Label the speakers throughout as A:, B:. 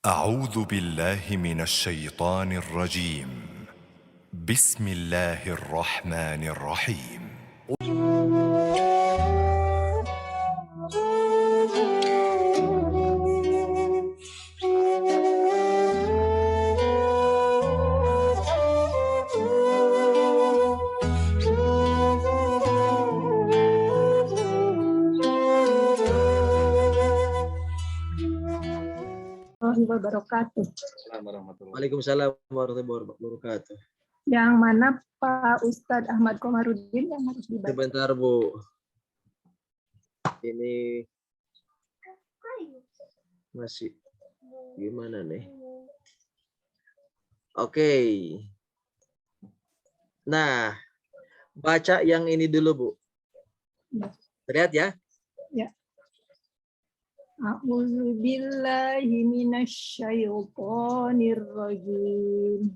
A: أعوذ بالله من الشيطان الرجيم. بسم الله الرحمن الرحيم.
B: Wabarakatuh.
C: Waalaikumsalam warahmatullahi wabarakatuh.
B: Yang mana Pak Ustadz Ahmad Komarudin yang harus dibaca?
C: Sebentar Bu, ini masih gimana nih? Oke. Nah, baca yang ini dulu Bu. Terlihat ya?
B: Ya. A'udzu billahi minasyaitonir rajim.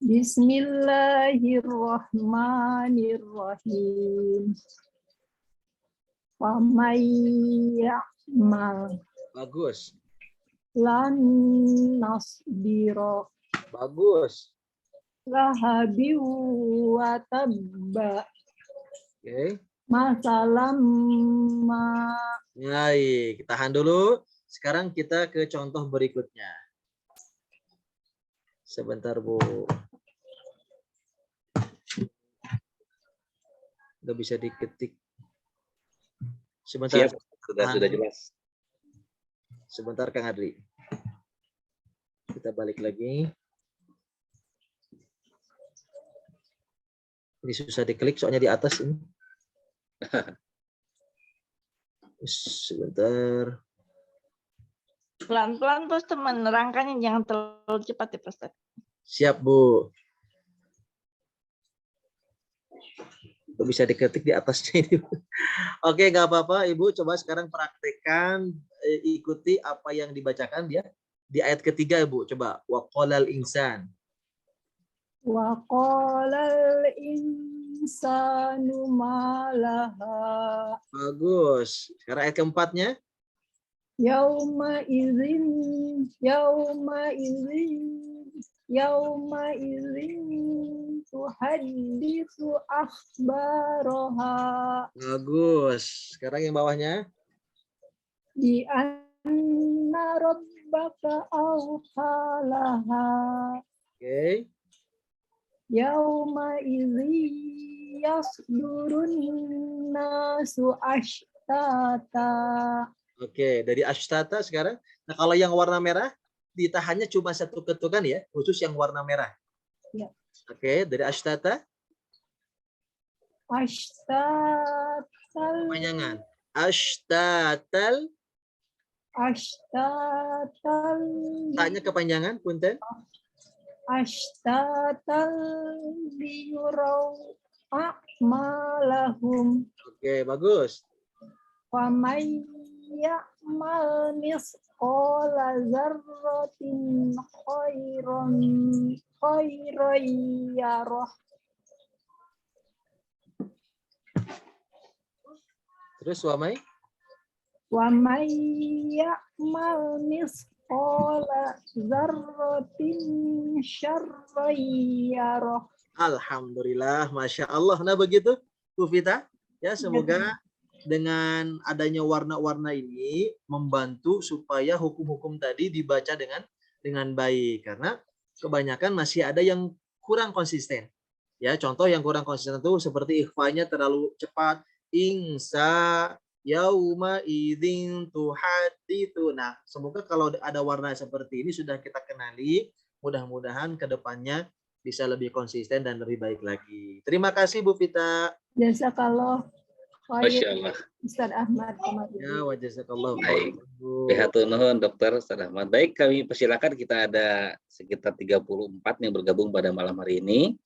B: Bismillahirrahmanirrahim. Wa may ya'mal
C: Bagus.
B: lan nasbira
C: Bagus.
B: lahabi wa tabba
C: Oke.
B: masalam ma.
C: Baik, tahan dulu. Sekarang kita ke contoh berikutnya. Sebentar Bu. Nggak bisa diketik. Sebentar.
D: Siap, sudah jelas.
C: Sebentar Kang Adri. Kita balik lagi. Ini susah diklik soalnya di atas ini. Sebentar.
E: Pelan-pelan Pak Ustadz, menerangkannya jangan terlalu cepat ya Pak Ustadz.
C: Siap Bu. Bisa diketik di atasnya ini. Oke, nggak apa-apa Ibu. Coba sekarang praktekkan, ikuti apa yang dibacakan dia di ayat ketiga Ibu. Coba waqalal insan.
B: Wa qalal insanu malaha.
C: Bagus. Sekarang ayat keempatnya.
B: Yauma idzin tuhaddisu akhbaraha.
C: Bagus. Sekarang yang bawahnya.
B: Bi anna rabbaka awhalaha.
C: Oke.
B: Yauma idzin yasdurun nasu ashtata.
C: Oke, dari ashtata sekarang. Nah, kalau yang warna merah ditahannya cuma satu ketukan ya, khusus yang warna merah.
B: Ya.
C: Oke, dari ashtata.
B: Ashtatal.
C: Panjangan. Ashtatal.
B: Ashtatal.
C: Tanya kepanjangan, punten.
B: Ashtatal liyurau a'malahum.
C: Oke, bagus.
B: Wa may ya'mal misqala dzarratin khairan yarah.
C: Terus Wamai?
B: Wa may ya'mal misqala dzarratin syarran yarah.
C: Alhamdulillah, Masya Allah. Nah begitu Bu Vita. Ya, semoga dengan adanya warna-warna ini membantu supaya hukum-hukum tadi dibaca dengan baik. Karena kebanyakan masih ada yang kurang konsisten. Ya, contoh yang kurang konsisten itu seperti ikhfanya terlalu cepat. Insa yauma idzin tuhaditsu. Nah, semoga kalau ada warna seperti ini sudah kita kenali, mudah-mudahan ke depannya bisa lebih konsisten dan lebih baik lagi. Terima kasih Bu Vita.
B: Jazakallah
D: Masya Allah.
B: Ustaz Ahmad Komarudin.
C: Ya, wa jazakallahu
D: Baik.
C: khairan.
D: Hatur nuhun Dokter Ustaz Ahmad. Baik, kami persilakan, kita ada sekitar 34 yang bergabung pada malam hari ini.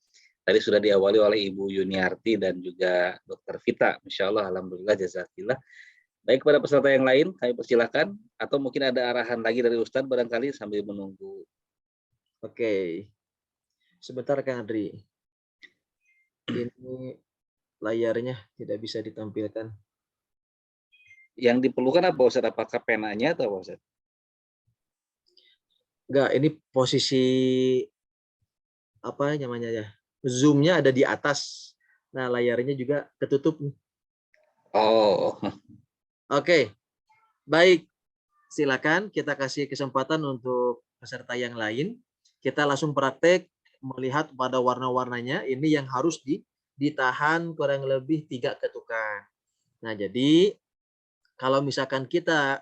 D: Tadi sudah diawali oleh Ibu Yuniarti dan juga Dokter Vita. Masya Allah, alhamdulillah, jazakillah. Baik, pada peserta yang lain kami persilakan, atau mungkin ada arahan lagi dari Ustadz barangkali sambil menunggu.
C: Oke. Sebentar Kang Adri. Ini layarnya tidak bisa ditampilkan.
D: Yang diperlukan apa Ustadz? Apakah penanya atau apa Ustadz?
C: Enggak, ini posisi apa namanya ya? Zoom-nya ada di atas. Nah, layarnya juga ketutup nih.
D: Oh,
C: Oke, baik. Silakan kita kasih kesempatan untuk peserta yang lain. Kita langsung praktek melihat pada warna-warnanya. Ini yang harus ditahan kurang lebih 3 ketukan. Nah, jadi kalau misalkan kita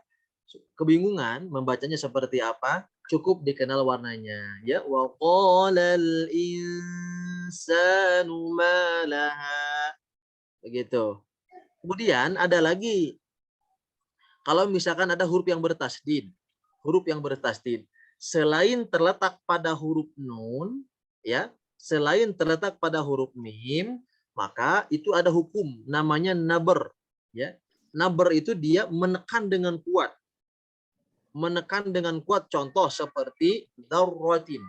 C: kebingungan membacanya seperti apa, cukup dikenal warnanya. Ya, wa qalal insanu ma laha. Begitu. Kemudian ada lagi, kalau misalkan ada huruf yang bertasdid, selain terletak pada huruf nun, ya, selain terletak pada huruf mim, maka itu ada hukum namanya naber, ya. Naber itu dia menekan dengan kuat. Menekan dengan kuat, contoh seperti darratin.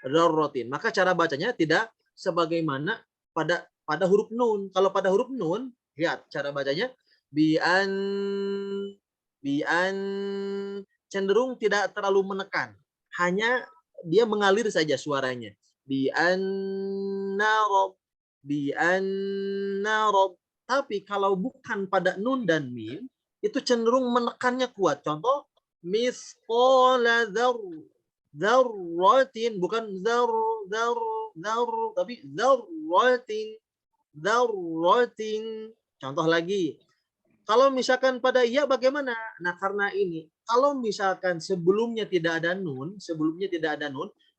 C: Darratin. Maka cara bacanya tidak sebagaimana pada huruf nun. Kalau pada huruf nun, lihat cara bacanya bian cenderung tidak terlalu menekan. Hanya dia mengalir saja suaranya. Bian narob. Tapi kalau bukan pada nun dan mim, itu cenderung menekannya kuat. Contoh, misqala dzarratin, bukan dzar, tapi dzarratin. Contoh lagi, kalau misalkan pada iya bagaimana? Nah, karena ini, kalau misalkan sebelumnya tidak ada nun,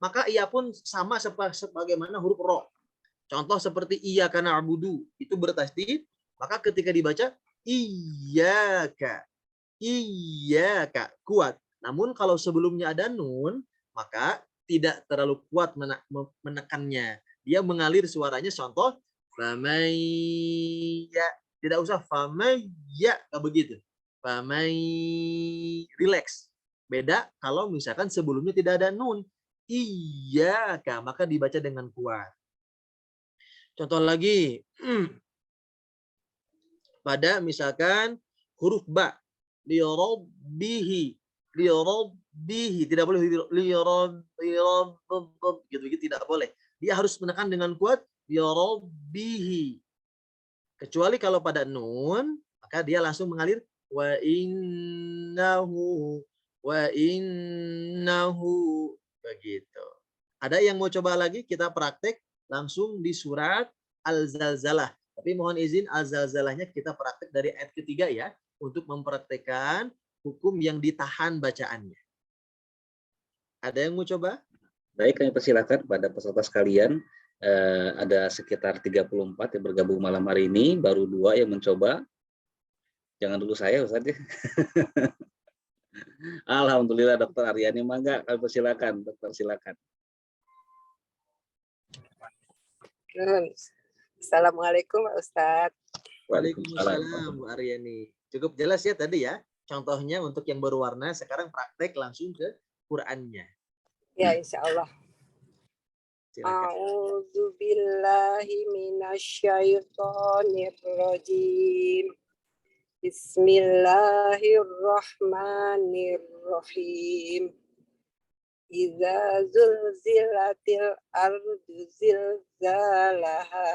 C: maka ia pun sama sebagaimana huruf ro. Contoh seperti iya karena abudu, itu bertasdid, maka ketika dibaca iyyaka, kuat. Namun kalau sebelumnya ada nun, maka tidak terlalu kuat menekannya. Dia mengalir suaranya, contoh famaya. Tidak usah famaya, nggak begitu. Famai, relax. Beda kalau misalkan sebelumnya tidak ada nun. Iyyaka, maka dibaca dengan kuat. Contoh lagi, pada misalkan huruf ba, lirabbihi, tidak boleh gitu tidak boleh. Dia harus menekan dengan kuat lirabbihi. Kecuali kalau pada nun, maka dia langsung mengalir wa innahu begitu. Ada yang mau coba lagi? Kita praktek langsung di surat Al-Zalzalah. Tapi mohon izin Al-Zalzalahnya kita praktek dari ayat ketiga ya, untuk mempraktekkan hukum yang ditahan bacaannya. Ada yang mau coba?
D: baik, kami persilakan pada peserta sekalian. Ada sekitar 34 yang bergabung malam hari ini, baru 2 yang mencoba. Jangan dulu saya, Ustaz ya. Alhamdulillah, Dokter Aryani, mangga kami persilakan, Dokter, silakan.
F: Assalamualaikum Pak Ustadz.
C: Waalaikumsalam Bu Aryani. Cukup jelas ya tadi ya. Contohnya untuk yang berwarna, sekarang praktek langsung ke Qur'annya.
F: Ya, insya Allah.
C: Silakan.
F: A'udzubillahi minasyaitonirrajim. Bismillahirrahmanirrahim. Idza zulzilatil ardu zilzalaha.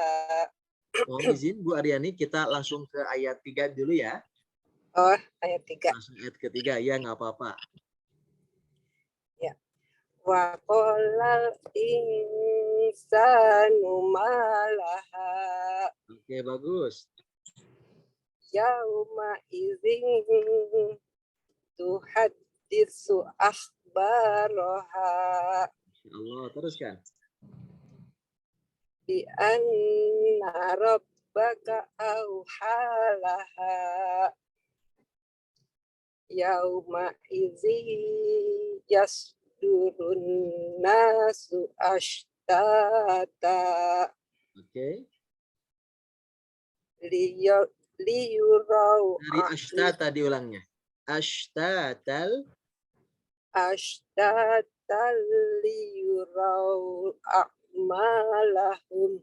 C: Mohon izin Bu Aryani, kita langsung ke ayat 3 dulu ya.
F: Oh, ayat 3.
C: Langsung ayat ketiga, ya nggak apa-apa.
F: Ya. Wa qolal insanu malaha.
C: Oke, bagus.
F: Yauma izin tuhaddisu akhbaraha.
C: Allah, teruskan.
F: Bi anna rabbaka auhalaha. Yauma izin yasdurun nasu ashtata.
C: Oke.
F: Liyurau
C: Dari ashtata diulangnya. Ashtatal.
F: Ashtatal liyurau a'malahum.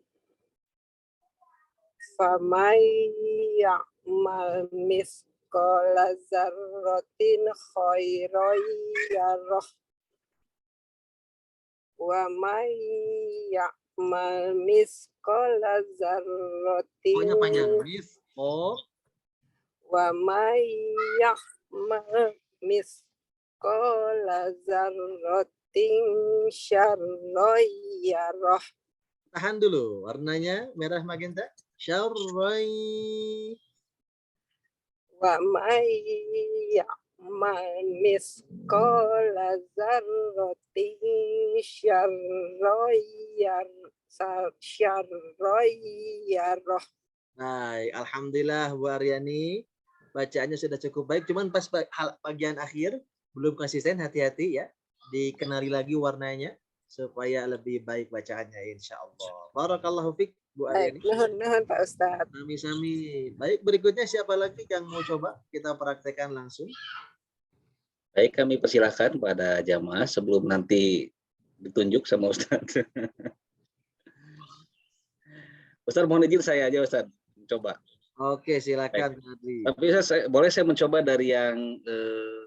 F: Famay ya'mal misqala zarratin khairan yarah. wa may ya'mal misqala dzarratin
C: Pokoknya panjang. Misqal.
F: wa may ya'mal misqala dzarratin syarran yarah.
C: Tahan dulu. Warnanya merah magenta. Syarrai.
F: Wa may ya'mal misqala dzarratin syarran yarah.
C: Baik, alhamdulillah Bu Aryani. Bacaannya sudah cukup baik. Cuman pas bagian akhir belum konsisten, hati-hati ya. Dikenali lagi warnanya supaya lebih baik bacaannya insya Allah. Barakallahu fiik Bu
F: Baik,
C: Aryani.
F: nuhun Pak Ustadz.
C: Sami-sami. Baik, berikutnya siapa lagi yang mau coba kita praktekkan langsung?
D: Baik, kami persilahkan pada jamaah sebelum nanti ditunjuk sama Ustadz. Ustadz mohon izin saya aja Ustadz coba.
C: Oke, silakan Adri.
D: Tapi boleh saya mencoba dari yang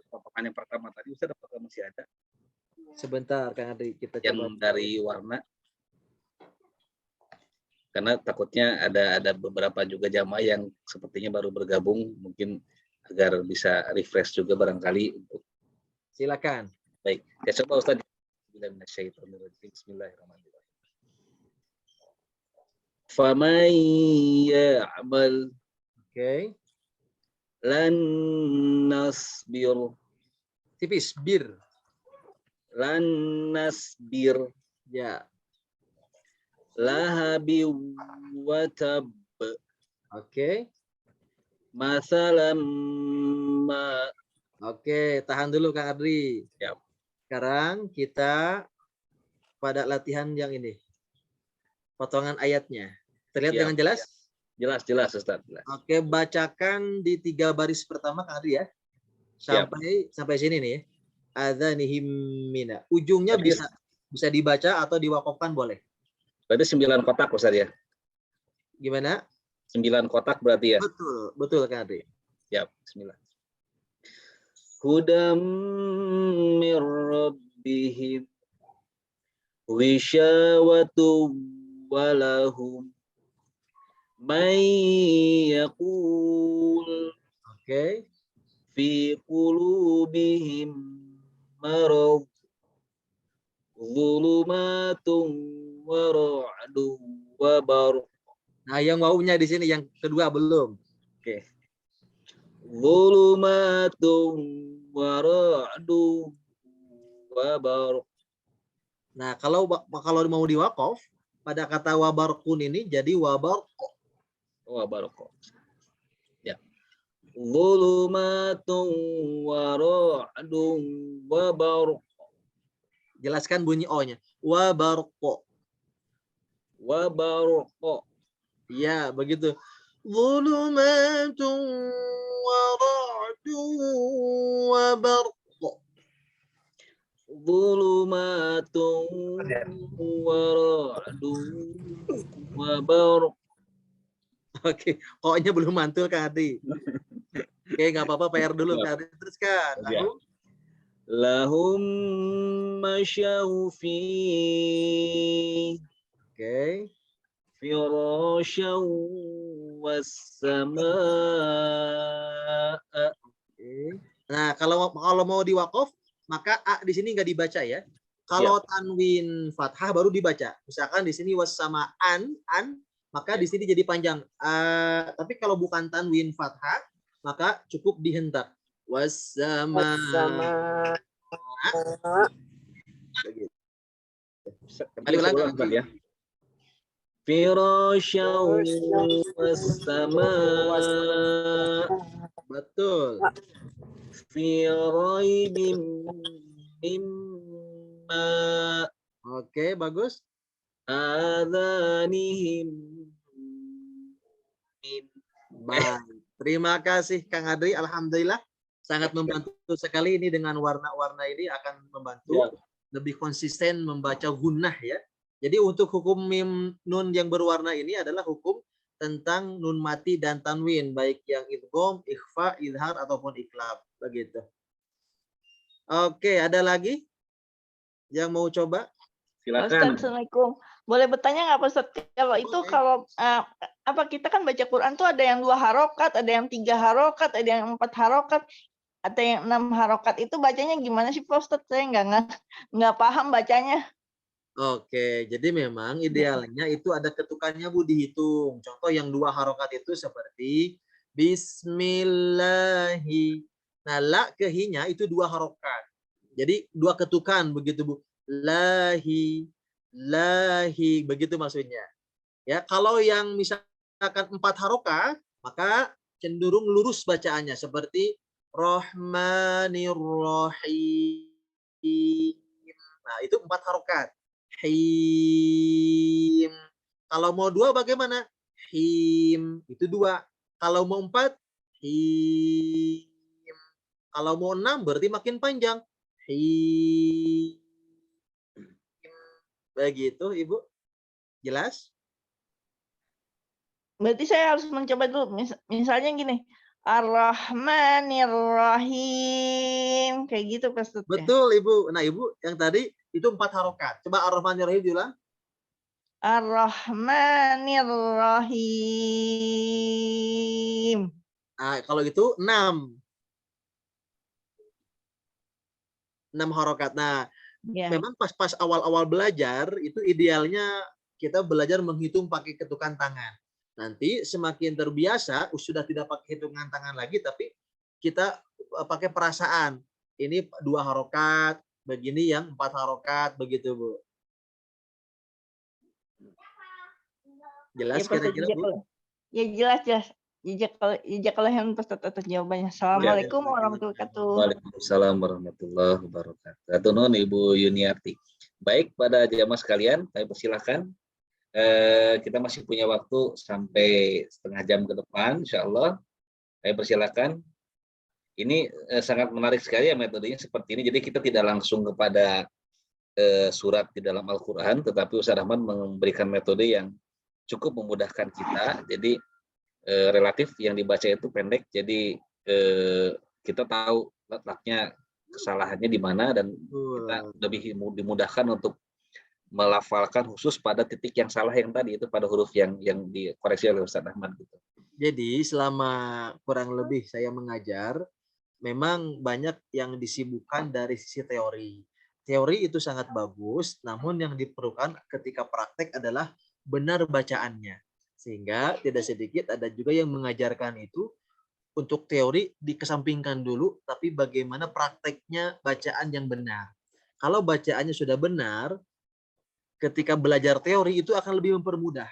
D: potongan yang pertama tadi, Ustadz, apakah masih ada?
C: Sebentar Kang Adri, kita
D: Yang
C: coba.
D: dari warna. Karena takutnya ada beberapa juga jamaah yang sepertinya baru bergabung, mungkin agar bisa refresh juga barangkali.
C: Silakan.
D: Baik, saya coba Ustadz. Bismillahirrahmanirrahim. Faman ya'mal
C: Oke.
D: lan nasbir
C: Tipis, bir.
D: lan nasbir
C: Ya.
D: lahabi wa tab
C: Oke.
D: masalam ma.
C: Oke, tahan dulu Kang Adri.
D: Siap.
C: Sekarang kita pada latihan yang ini. Potongan ayatnya. Terlihat
D: Siap.
C: dengan jelas?
D: Jelas Ustaz. Jelas.
C: Oke, bacakan di 3 baris pertama Kang Adri ya. Sampai sini nih. Adzanihim mina. Ujungnya
D: Berarti-
C: bisa dibaca atau diwakafkan boleh.
D: Berarti 9 kotak Ustaz ya.
C: Gimana?
D: 9 kotak berarti ya.
C: Betul Kang Adri.
D: Siap. Bismillah. Hudam mir rabbihim wisyawatu walahum may yaqul
C: Oke.
D: fi qulubihim marad zulumatun wa ra'dun wa barq.
C: Nah, yang wawunya di sini yang kedua belum.
D: Oke. Zulumatun wa ra'dun wa barq.
C: Nah, kalau mau diwakaf pada kata wabarkun ini jadi wabarq.
D: Wa barq. Ya. Zulumatun wa ra'dun wa barq.
C: Jelaskan bunyi O-nya. Wabarq.
D: Wa barq.
C: Ya, begitu. Zulumatun wa ra'dun wa barq.
D: Zulumatun wa ra'dun wa barq.
C: Oke, O-nya belum mantul Kak Adi. Oke, nggak apa-apa, PR dulu Kak Adi. Teruskan.
D: Ya. Lahum masyaw fi
C: Oke.
D: firasyaw was-samaa.
C: Oke. Nah, kalau mau diwakaf, maka A di sini nggak dibaca ya. Kalau tanwin fathah baru dibaca. Misalkan di sini wassamaan, maka di sini jadi panjang. Tapi kalau bukan tanwin fathah, maka cukup dihentak. Wassama. Begitu.
D: Kembali ulang Ustaz ya. Firasyaw was-samaa.
C: Betul.
D: Fi raibim mimma
C: Oke, bagus.
D: adhanihim min.
C: Baik. Terima kasih Kang Adri. Alhamdulillah sangat membantu sekali ini dengan warna-warna ini akan membantu lebih konsisten membaca gunnah ya. Jadi untuk hukum mim nun yang berwarna ini adalah hukum tentang nun mati dan tanwin baik yang idgham, ikhfa, izhar ataupun iklab begitu. Oke, ada lagi yang mau coba?
D: Silakan.
E: Ustaz, Assalamualaikum. Boleh bertanya nggak Pak Ustaz? Kalau itu
C: Boleh.
E: kalau apa kita kan baca Quran tuh ada yang 2 harokat, ada yang 3 harokat, ada yang 4 harokat, ada yang 6 harokat. Itu bacanya gimana sih Pak Ustaz? Saya nggak paham bacanya.
C: Oke, jadi memang idealnya itu ada ketukannya Bu, dihitung. Contoh yang 2 harokat itu seperti Bismillahi. Nah, la ke hi-nya itu 2 harokat. Jadi 2 ketukan begitu Bu. Lahi, lahi, begitu maksudnya. Ya, kalau yang misalkan 4 harokat, maka cenderung lurus bacaannya seperti Rahmanirrahim. Nah, itu 4 harokat. Him. Kalau mau 2 bagaimana? Him. Itu 2. Kalau mau 4, him. Kalau mau 6 berarti makin panjang. Him. Begitu, Ibu. Jelas?
E: Berarti saya harus mencoba dulu. Misalnya gini. Ar-Rahmanir-Rahim. Kayak gitu Pak Ustaz.
C: Betul, Ibu. Nah, Ibu yang tadi itu 4 harokat. Coba Ar-Rahmanir-Rahim diulang.
E: Ar-Rahmanir-Rahim.
C: Nah, kalau itu 6. 6 harokat. Nah,
E: Ya.
C: memang pas awal-awal belajar itu idealnya kita belajar menghitung pakai ketukan tangan. Nanti semakin terbiasa sudah tidak pakai hitungan tangan lagi, tapi kita pakai perasaan. Ini 2 harokat, begini yang 4 harokat, begitu Bu. Jelas
E: Ya, Pak Ustaz,
C: kira-kira Bu?
E: Ya jelas. Jazakallah yang Ustaz atas jawabannya. Assalamualaikum warahmatullahi wabarakatuh.
D: Waalaikumsalam warahmatullahi wabarakatuh. Hatur nuhun Ibu Yuniarti. Baik, pada jamaah sekalian, kami persilahkan. Kita masih punya waktu sampai setengah jam ke depan, insya Allah. Kami persilahkan. Ini sangat menarik sekali ya metodenya seperti ini. Jadi kita tidak langsung kepada surat di dalam Al-Quran, tetapi Ustaz Rahman memberikan metode yang cukup memudahkan kita. Jadi relatif yang dibaca itu pendek, jadi kita tahu letaknya kesalahannya di mana dan kita lebih dimudahkan untuk melafalkan khusus pada titik yang salah yang tadi itu pada huruf yang dikoreksi oleh Ustaz Ahmad gitu.
C: Jadi selama kurang lebih saya mengajar, memang banyak yang disibukkan dari sisi teori. Teori itu sangat bagus, namun yang diperlukan ketika praktek adalah benar bacaannya. Sehingga tidak sedikit ada juga yang mengajarkan itu untuk teori dikesampingkan dulu, tapi bagaimana prakteknya bacaan yang benar. Kalau bacaannya sudah benar, ketika belajar teori itu akan lebih mempermudah.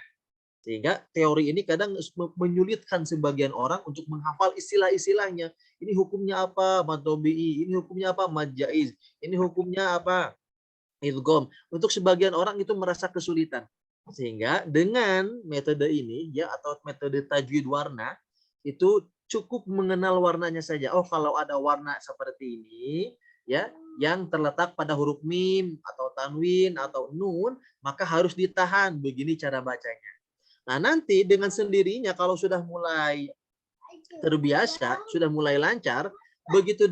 C: Sehingga teori ini kadang menyulitkan sebagian orang untuk menghafal istilah-istilahnya. Ini hukumnya apa? Mad tabi'i. Ini hukumnya apa? Mad jaiz. Ini hukumnya apa? Idgham. Untuk sebagian orang itu merasa kesulitan. Sehingga dengan metode ini ya atau metode tajwid warna itu cukup mengenal warnanya saja. Oh, kalau ada warna seperti ini ya yang terletak pada huruf mim atau tanwin atau nun, maka harus ditahan. Begini cara bacanya. Nah, nanti dengan sendirinya kalau sudah mulai terbiasa, sudah mulai lancar, begitu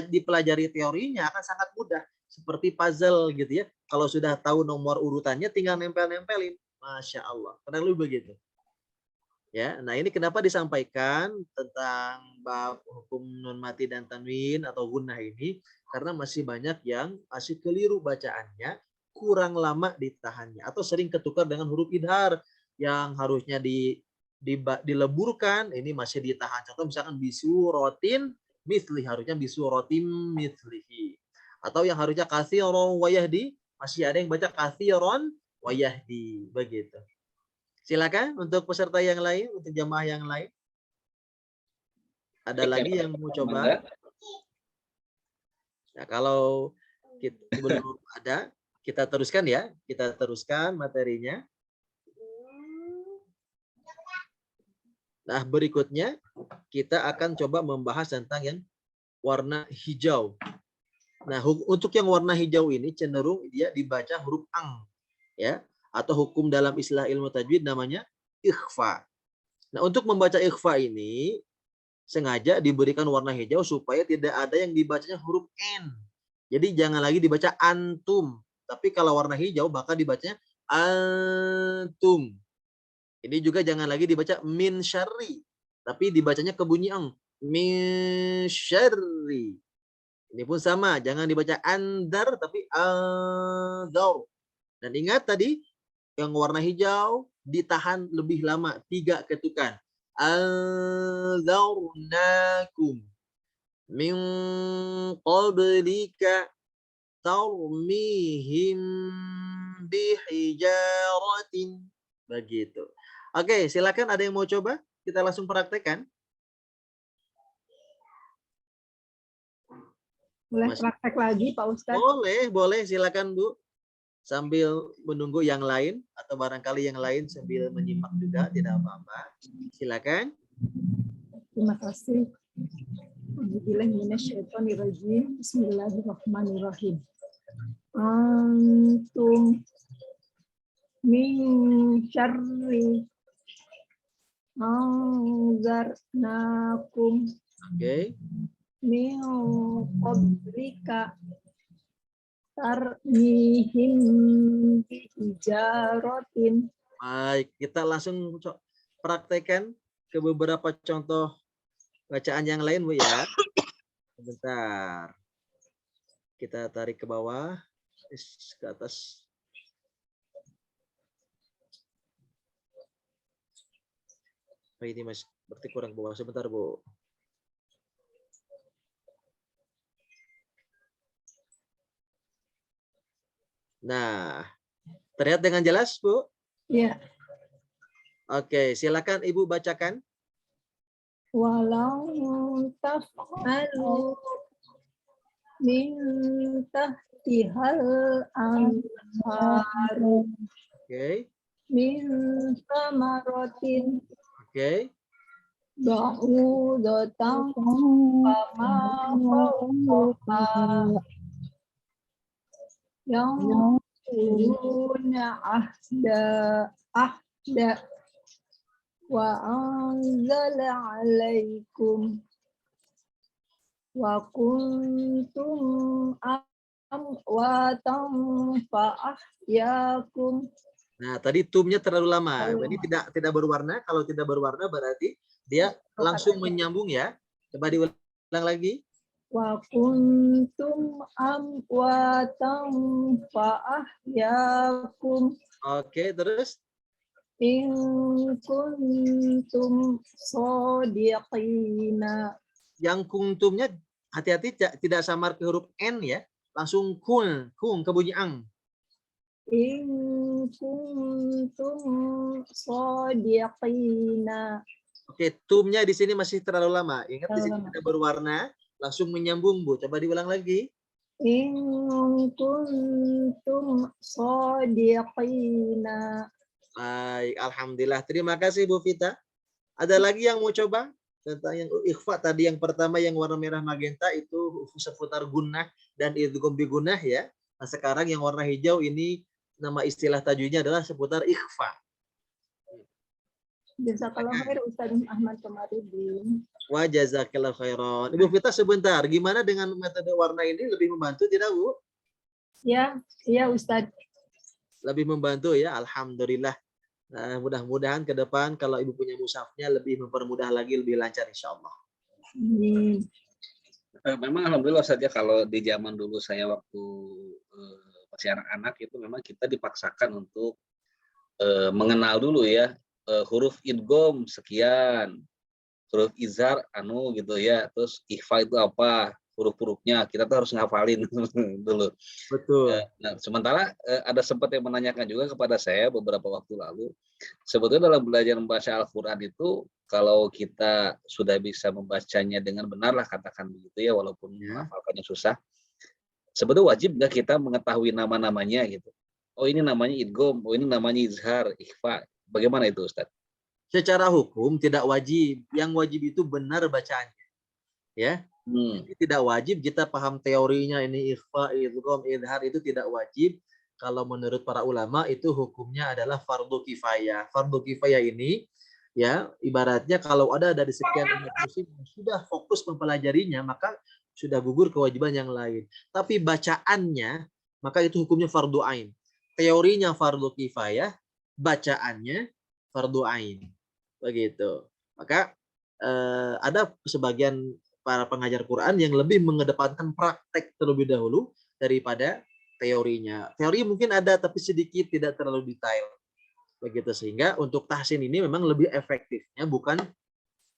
C: dipelajari teorinya akan sangat mudah. Seperti puzzle gitu ya. Kalau sudah tahu nomor urutannya tinggal nempel-nempelin. Masya Allah. Kurang lebih begitu. Ya, nah ini kenapa disampaikan tentang bab hukum nun mati dan tanwin atau gunnah ini karena masih banyak yang masih keliru bacaannya, kurang lama ditahannya atau sering ketukar dengan huruf idhar yang harusnya dileburkan, ini masih ditahan. Contoh misalkan bisuratin mithli, harusnya bisuratim mithlihi. Atau yang harusnya katsiron wa yahdi, masih ada yang baca katsiron wa yahdi, begitu. Silakan untuk peserta yang lain, untuk jamaah yang lain. Ada lagi yang mau coba? Nah, kalau belum ada, kita teruskan ya. Kita teruskan materinya. Nah, berikutnya kita akan coba membahas tentang yang warna hijau. Nah, untuk yang warna hijau ini cenderung dia dibaca huruf ang, ya, atau hukum dalam istilah ilmu tajwid namanya ikhfa. Nah, untuk membaca ikhfa ini sengaja diberikan warna hijau supaya tidak ada yang dibacanya huruf n. Jadi jangan lagi dibaca antum, Tapi kalau warna hijau maka dibacanya antum. Ini juga jangan lagi dibaca min syarri, tapi dibacanya ke bunyi ang. Min syarri. Ini pun sama, jangan dibaca andar tapi andar. Dan ingat tadi yang warna hijau ditahan lebih lama, 3 ketukan. Anzarnakum min qablika tarmihim bihijaratin. Begitu. Oke, silakan ada yang mau coba? Kita langsung praktekkan.
B: Boleh praktek lagi Pak Ustadz?
C: Boleh, silakan Bu. Sambil menunggu yang lain atau barangkali yang lain sambil menyimak juga, tidak apa-apa. Silakan.
B: Terima kasih. Bismillahirrahmanirrahim. Bismillahirrahmanirrahim. Antum min syarri anzarnakum
C: Oke.
B: min qablika tarmihim bijaratin.
C: Baik, kita langsung praktekkan ke beberapa contoh bacaan yang lain Bu ya. Sebentar. Kita tarik ke bawah, ke atas. Oh, ini Mas, berarti kurang bawah. Sebentar Bu. Nah, terlihat dengan jelas, Bu?
B: Ya,
C: Oke, silakan Ibu bacakan.
B: walau taf'alu min tahtihal anharu
C: Oke,
B: min samaratin
C: oke.
B: ba'udatan fama fawqaha yang turuna ahda wa anzala alaikum wa kuntum amwatan fa'ahyakum.
C: Nah, tadi tumnya terlalu lama. Ini tidak berwarna. Kalau tidak berwarna berarti dia langsung menyambung ya. Coba diulang lagi.
B: Wa kuntum amwatan fa'ahyakum
C: Oke, terus
B: in kuntum shodiqina.
C: yang kuntumnya hati-hati tidak samar ke huruf N ya. Langsung kung ke bunyi ang.
B: In kuntum shodiqina.
C: Oke, tumnya di sini masih terlalu lama. Ingat di sini tidak berwarna, langsung menyambung Bu. Coba diulang lagi.
B: In kuntum shodiqina.
C: Baik, alhamdulillah. Terima kasih Bu Vita. Ada lagi yang mau coba tentang yang ikhfa tadi, yang pertama yang warna merah magenta itu seputar gunnah dan idgham bi gunnah ya. Nah, sekarang yang warna hijau ini nama istilah tajwidnya adalah seputar ikhfa.
B: Jazakallah khair Ustaz Ahmad Komarudin.
C: Wa jazakallahu khairan. Ibu Vita sebentar, gimana dengan metode warna ini, lebih membantu tidak Bu?
B: Ya, iya Ustaz.
C: Lebih membantu ya, alhamdulillah. Nah, mudah-mudahan ke depan kalau Ibu punya mushafnya lebih mempermudah lagi, lebih lancar insya Allah.
D: Memang alhamdulillah saja kalau di zaman dulu saya waktu masih anak-anak itu memang kita dipaksakan untuk mengenal dulu ya huruf idgham sekian, huruf izhar anu gitu ya, terus ikhfa itu apa, huruf-hurufnya kita tuh harus ngafalin dulu.
C: Betul.
D: Nah, sementara ada sempat yang menanyakan juga kepada saya beberapa waktu lalu, sebetulnya dalam belajar membaca Al-Quran itu kalau kita sudah bisa membacanya dengan benar lah katakan begitu ya, walaupun menghafalkannya susah, sebetulnya wajib nggak kita mengetahui nama-namanya gitu. Oh ini namanya idgham, oh ini namanya izhar, ikhfa. Bagaimana itu Ustaz?
C: Secara hukum tidak wajib. Yang wajib itu benar bacaannya. Ya. Tidak wajib kita paham teorinya ini ikhfa, idgham, izhar itu tidak wajib. Kalau menurut para ulama itu hukumnya adalah fardu kifayah. Fardu kifayah ini ya ibaratnya kalau ada dari sekian muslim yang sudah fokus mempelajarinya maka sudah gugur kewajiban yang lain. Tapi bacaannya maka itu hukumnya fardu ain. Teorinya fardu kifayah, bacaannya fardu ain. Begitu. Maka ada sebagian para pengajar Quran yang lebih mengedepankan praktek terlebih dahulu daripada teorinya. Teori mungkin ada tapi sedikit, tidak terlalu detail. Begitu, sehingga untuk tahsin ini memang lebih efektifnya bukan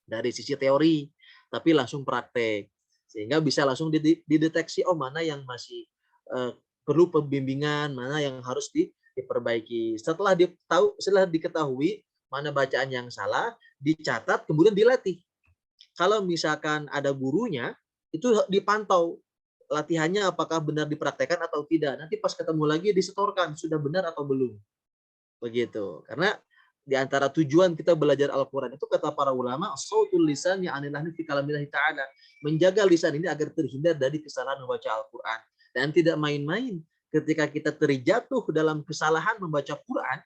C: dari sisi teori, tapi langsung praktek. Sehingga bisa langsung dideteksi, oh mana yang masih perlu pembimbingan, mana yang harus diperbaiki. Setelah diketahui mana bacaan yang salah, dicatat, kemudian dilatih. Kalau misalkan ada gurunya, itu dipantau latihannya apakah benar dipraktekkan atau tidak. Nanti pas ketemu lagi disetorkan, sudah benar atau belum. Begitu. Karena di antara tujuan kita belajar Al-Quran itu, kata para ulama, sautul lisan ya'anillahi fi kalamillahi ta'ala. Menjaga lisan ini agar terhindar dari kesalahan membaca Al-Quran. Dan tidak main-main. Ketika kita terjatuh dalam kesalahan membaca Quran,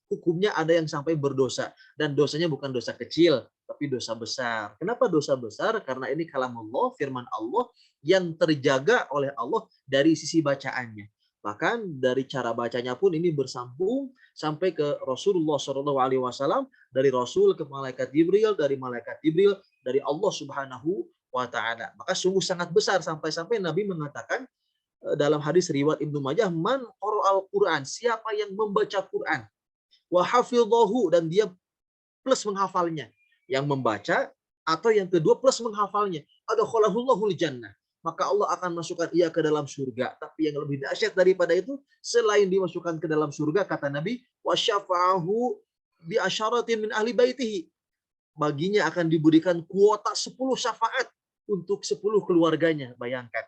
C: hukumnya ada yang sampai berdosa. Dan dosanya bukan dosa kecil, tapi dosa besar. Kenapa dosa besar? Karena ini kalamullah, firman Allah, yang terjaga oleh Allah dari sisi bacaannya. Bahkan dari cara bacanya pun ini bersambung sampai ke Rasulullah SAW, dari Rasul ke malaikat Jibril, dari malaikat Jibril, dari Allah Subhanahu wa Ta'ala. Maka sungguh sangat besar, sampai-sampai Nabi mengatakan dalam hadis riwayat Ibnu Majah, man qara'al Quran, siapa yang membaca Quran, wa hafidhahu, dan dia plus menghafalnya, yang membaca atau yang kedua plus menghafalnya, adkhalahullahu jannah, maka Allah akan masukkan ia ke dalam surga. Tapi yang lebih dahsyat daripada itu, selain dimasukkan ke dalam surga, kata Nabi, wa syafa'ahu bi asyaratin min ahli baitihi, baginya akan diberikan kuota 10 syafaat untuk 10 keluarganya. Bayangkan,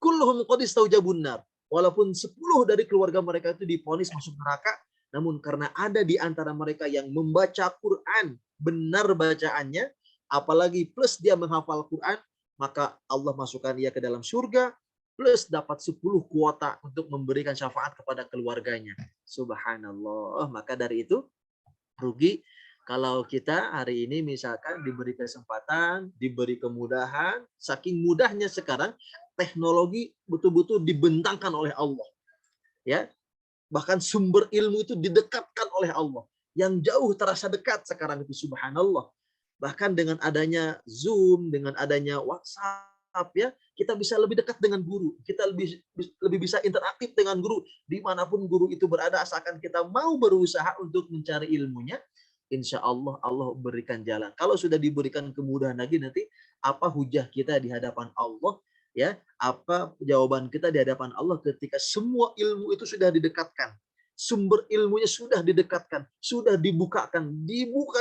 C: kulluhum qad istaujabun nar, walaupun 10 dari keluarga mereka itu divonis masuk neraka, namun karena ada di antara mereka yang membaca Quran, benar bacaannya, apalagi plus dia menghafal Quran, maka Allah masukkan ia ke dalam surga, plus dapat 10 kuota untuk memberikan syafaat kepada keluarganya. Subhanallah. Maka dari itu, rugi kalau kita hari ini misalkan diberi kesempatan, diberi kemudahan, saking mudahnya sekarang, teknologi betul-betul dibentangkan oleh Allah. Ya, bahkan sumber ilmu itu didekatkan oleh Allah. Yang jauh terasa dekat sekarang itu, subhanallah. Bahkan dengan adanya Zoom, dengan adanya WhatsApp, ya, kita bisa lebih dekat dengan guru. Kita lebih bisa interaktif dengan guru. Dimanapun guru itu berada, asalkan kita mau berusaha untuk mencari ilmunya, insya Allah Allah berikan jalan. Kalau sudah diberikan kemudahan lagi, nanti apa hujah kita di hadapan Allah, ya, apa jawaban kita di hadapan Allah ketika semua ilmu itu sudah didekatkan, sumber ilmunya sudah didekatkan, sudah dibuka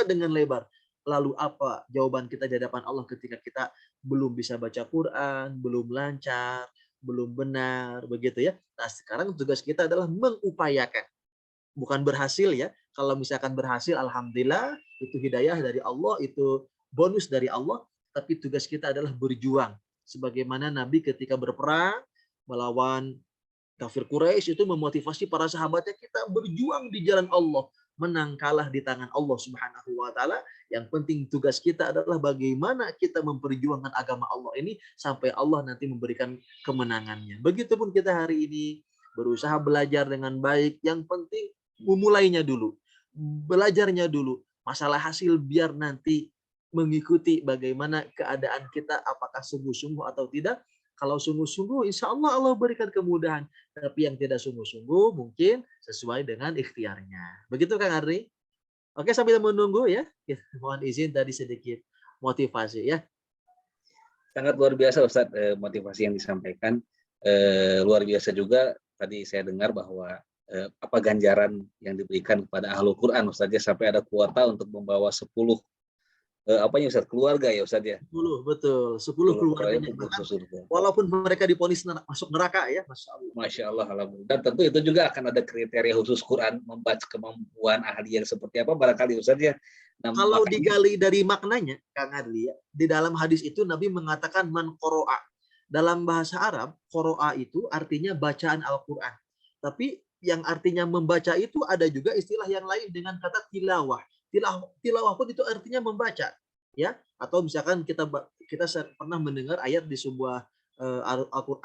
C: dengan lebar. Lalu apa jawaban kita di hadapan Allah ketika kita belum bisa baca Quran, belum lancar, belum benar, begitu ya. Nah, sekarang tugas kita adalah mengupayakan, bukan berhasil ya. Kalau misalkan berhasil, alhamdulillah, itu hidayah dari Allah, itu bonus dari Allah. Tapi tugas kita adalah berjuang. Sebagaimana Nabi ketika berperang melawan kafir Quraisy itu memotivasi para sahabatnya, kita berjuang di jalan Allah, menang kalah di tangan Allah Subhanahu wa Ta'ala. Yang penting tugas kita adalah bagaimana kita memperjuangkan agama Allah ini sampai Allah nanti memberikan kemenangannya. Begitupun kita hari ini berusaha belajar dengan baik. Yang penting memulainya dulu, belajarnya dulu. Masalah hasil biar nanti mengikuti bagaimana keadaan kita, apakah sungguh-sungguh atau tidak. Kalau sungguh-sungguh, insya Allah Allah berikan kemudahan. Tapi yang tidak sungguh-sungguh, mungkin sesuai dengan ikhtiarnya. Begitu Kang Ardi? Oke, sambil menunggu ya, mohon izin tadi sedikit motivasi ya.
D: Sangat luar biasa Ustadz, motivasi yang disampaikan. Luar biasa juga tadi saya dengar bahwa apa ganjaran yang diberikan kepada Ahlul Quran Ustadz, sampai ada kuota untuk membawa 10 Ustaz, keluarga ya Ustaz ya?
C: 10, betul. 10 keluarganya. Walaupun mereka divonis masuk neraka ya, Masya Allah.
D: Masya Allah, alhamdulillah. Dan tentu itu juga akan ada kriteria khusus Quran, membaca kemampuan ahli yang seperti apa barangkali Ustaz ya. Nah,
C: kalau digali dari maknanya, Kang Adli, ya, di dalam hadis itu Nabi mengatakan man qoro'a. Dalam bahasa Arab, qoro'a itu artinya bacaan Al-Quran. Tapi yang artinya membaca itu ada juga istilah yang lain dengan kata tilawah. Tilawah pun itu artinya membaca, ya. Atau misalkan kita pernah mendengar ayat di sebuah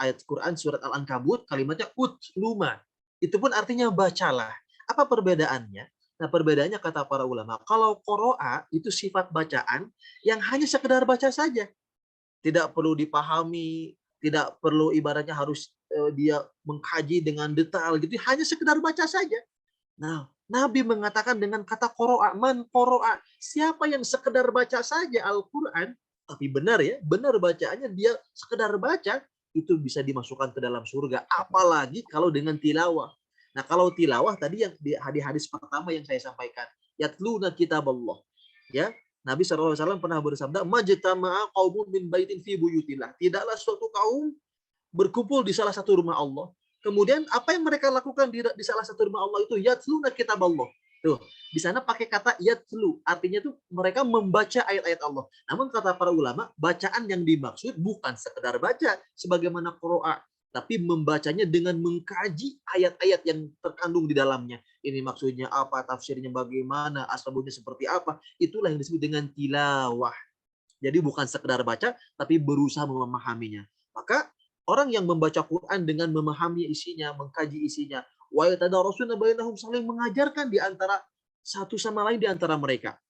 C: ayat Quran surat Al-Ankabut kalimatnya utluma. Itu pun artinya bacalah. Apa perbedaannya? Nah, perbedaannya kata para ulama, kalau qira'a itu sifat bacaan yang hanya sekedar baca saja. Tidak perlu dipahami, tidak perlu ibaratnya harus dia mengkaji dengan detail gitu, hanya sekedar baca saja. Nah, Nabi mengatakan dengan kata qira'a, man qira'a, siapa yang sekedar baca saja Al-Qur'an, tapi benar ya, benar bacaannya dia sekedar baca, itu bisa dimasukkan ke dalam surga. Apalagi kalau dengan tilawah. Nah, kalau tilawah tadi yang di hadis pertama yang saya sampaikan, yatluna kitaballah. Ya, Nabi SAW pernah bersabda, majtama'a qaumun min baitin fi buyutillah. Tidaklah suatu kaum berkumpul di salah satu rumah Allah. Kemudian apa yang mereka lakukan di salah satu rumah Allah itu yatluna kitaballah. Tuh, di sana pakai kata yatlu, artinya tuh mereka membaca ayat-ayat Allah. Namun kata para ulama, bacaan yang dimaksud bukan sekedar baca sebagaimana qira'a, tapi membacanya dengan mengkaji ayat-ayat yang terkandung di dalamnya. Ini maksudnya apa, tafsirnya bagaimana, asal-usulnya seperti apa. Itulah yang disebut dengan tilawah. Jadi bukan sekedar baca, tapi berusaha memahaminya. Maka orang yang membaca Quran dengan memahami isinya, mengkaji isinya, wa yatadarasuna bainahum, saling mengajarkan di antara satu sama lain di antara mereka.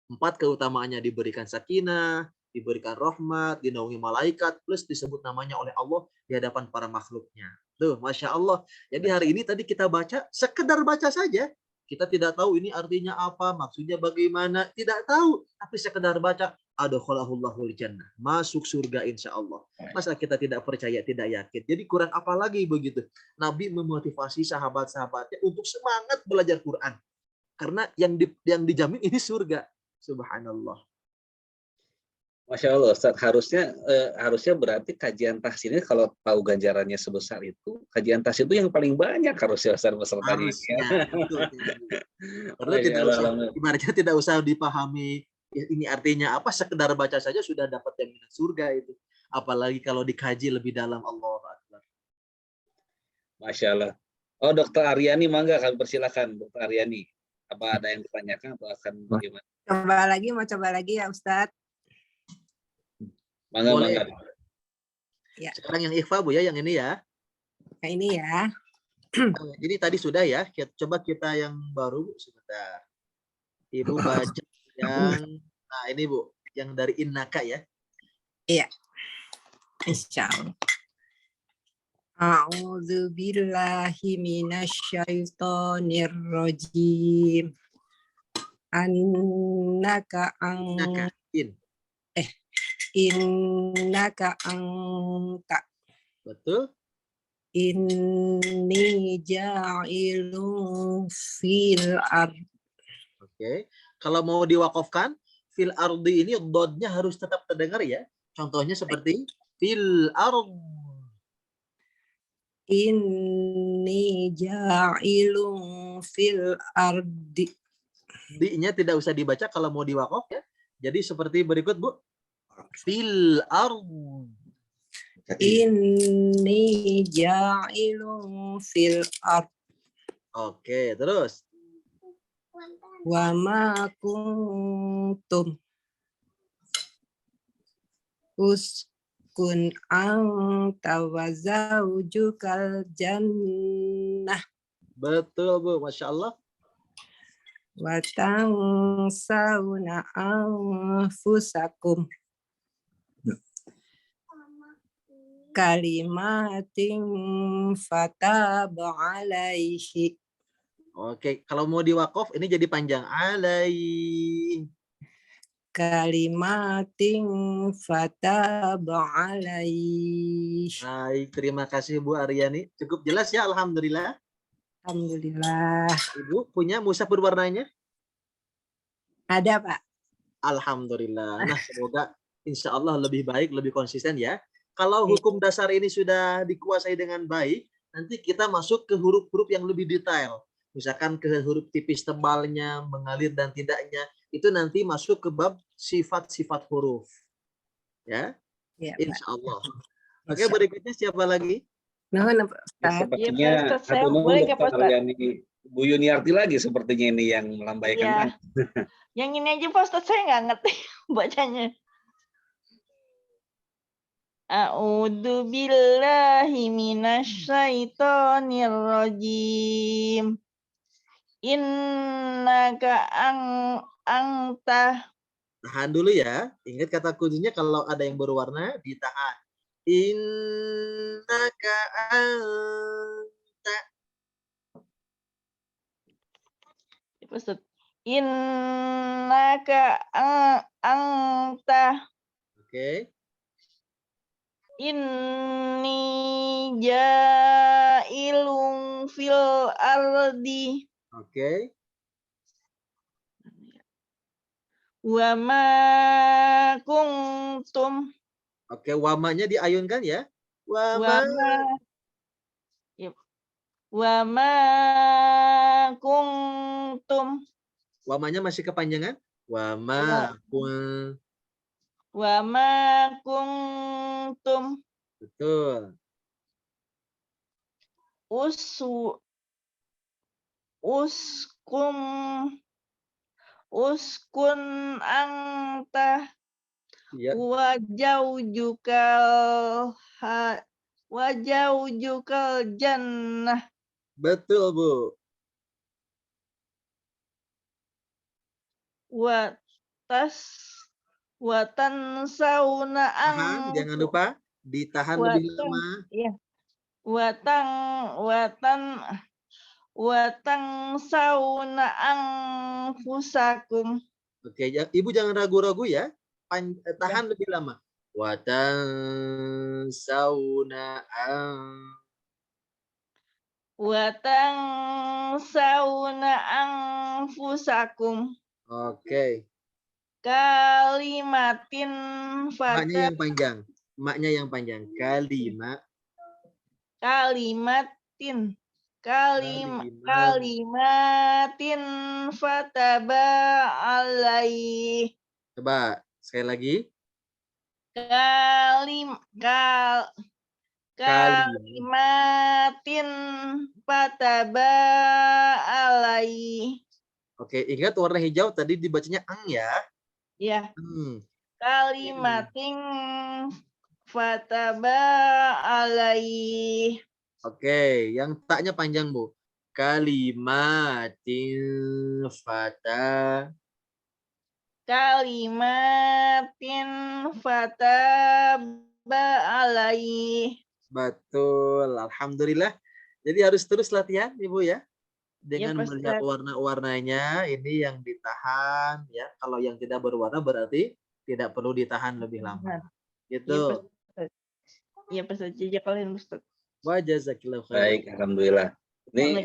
C: 4 keutamaannya diberikan sakinah, diberikan rahmat, dinaungi malaikat, plus disebut namanya oleh Allah di hadapan para makhluknya. Tuh, Masya Allah. Jadi hari ini tadi kita baca, sekedar baca saja. Kita tidak tahu ini artinya apa, maksudnya bagaimana, tidak tahu. Tapi sekedar baca, adkhalahul jannah, masuk surga insya Allah. Masa kita tidak percaya, tidak yakin? Jadi kurang apa lagi begitu? Nabi memotivasi sahabat-sahabatnya untuk semangat belajar Quran. Karena yang dijamin ini surga. Subhanallah.
D: Masya Allah, Ustaz. Harusnya berarti kajian tahsin ini kalau tahu ganjarannya sebesar itu, kajian tahsin itu yang paling banyak harusnya Ustaz pesertanya.
C: Harusnya. Karena tidak usah, ibaratnya tidak usah dipahami ini artinya apa, sekedar baca saja sudah dapat jaminan surga itu. Apalagi kalau dikaji lebih dalam. Allahu Akbar.
D: Masya Allah. Oh, Dokter Aryani, mangga kami persilakan, Dokter Aryani. Apa ada yang ditanyakan atau akan bagaimana?
F: Mau coba lagi ya Ustadz.
D: Mangga,
C: Boleh.
D: mangga.
F: Ya.
C: Sekarang yang ikhfa Bu ya, yang ini ya.
F: Nah, ini ya.
C: Ini tadi sudah ya. Coba kita yang baru sebentar. Ibu baca yang, nah ini Bu, yang dari Innaka ya.
F: Iya. Insyaallah. A'udzu billahi minasyaitonir rajim. Innaka anta.
C: Betul.
F: Inni ja'ilun fil ard.
C: Oke. Kalau mau diwakafkan, fil ardi ini dodnya harus tetap terdengar ya. Contohnya seperti fil ard.
F: Inni ja'ilun fil ardi.
C: D-nya tidak usah dibaca kalau mau diwakaf ya. Jadi seperti berikut Bu. Fil ard.
F: Inni ja'ilun fil ard.
C: Oke, terus.
F: Wa ma kuntum uskun anta wa zaujukal jannah.
C: Betul Bu, Masya Allah.
F: Wa tansawna anfusakum kalimatin fataba alaihi.
C: Oke, kalau mau diwakaf ini jadi panjang. Alai.
F: Kalimatin fataba alaihi.
C: Baik, terima kasih Bu Aryani. Cukup jelas ya, alhamdulillah.
F: Alhamdulillah.
C: Ibu punya mushaf berwarnanya?
F: Ada Pak.
C: Alhamdulillah. Nah, semoga insya Allah lebih baik, lebih konsisten ya. Kalau hukum dasar ini sudah dikuasai dengan baik, nanti kita masuk ke huruf-huruf yang lebih detail. Misalkan ke huruf tipis tebalnya, mengalir dan tidaknya. Itu nanti masuk ke bab sifat-sifat huruf. Ya,
F: Ya,
C: insya Allah. Oke,
F: Insya Allah.
C: berikutnya siapa lagi?
F: Nuhun, Ustaz.
D: Sepertinya
E: Iya, Pak Ustadz. Saya
D: satu nomor
E: boleh nggak, Pak
D: Dokter Aryani, Bu Yuniarti lagi sepertinya ini yang melambaikan.
E: Iya. Yang ini aja Pak Ustadz saya nggak ngerti bacanya. A'udzu billahi minasyaitonir rajim. Innaka anta.
C: Tahan dulu ya. Ingat kata kuncinya kalau ada yang berwarna ditahan. Innaka anta.
E: Ustaz. Innaka anta.
C: Oke.
E: Inni jailun fil ardi.
C: Oke.
E: Wa ma kuntum.
C: Oke, wamanya diayunkan ya.
E: Wa
C: Wama.
E: ma. Yep. Wa ma kuntum.
C: Wamanya masih kepanjangan. Wama.
E: Wa ma kuntum.
C: Betul.
E: Uskun anta
C: Ya.
E: wajaujukal jannah.
C: Betul, Bu.
E: Watan sauna
C: Tahan, jangan lupa ditahan lebih lama.
E: Iya. Watang sauna anfusakum.
C: Oke, Ibu jangan ragu-ragu ya. Tahan lebih lama. Watang sauna
E: Watang sauna anfusakum.
C: Oke.
E: Kalimatin
C: Maknya
E: fata.
C: yang panjang. Maknya yang panjang.
E: Kalimatin fataba alaihi.
C: Coba sekali lagi.
E: Kalimatin fataba alaihi.
C: Oke, ingat warna hijau tadi dibacanya ang ya.
E: Ya. Kalimatin fataba alaihi.
C: Oke, yang taknya panjang, Bu. Kalimatin
E: fataba alaihi.
C: Betul, alhamdulillah. Jadi harus terus latihan, Ibu ya. Dengan melihat warna-warnanya, ini yang ditahan ya. Kalau yang tidak berwarna berarti tidak perlu ditahan lebih lama. Gitu.
E: Iya, Pak Ustaz. Jazakallahu Ustaz.
C: Wajazakillahu khairan.
D: Baik, alhamdulillah. Ini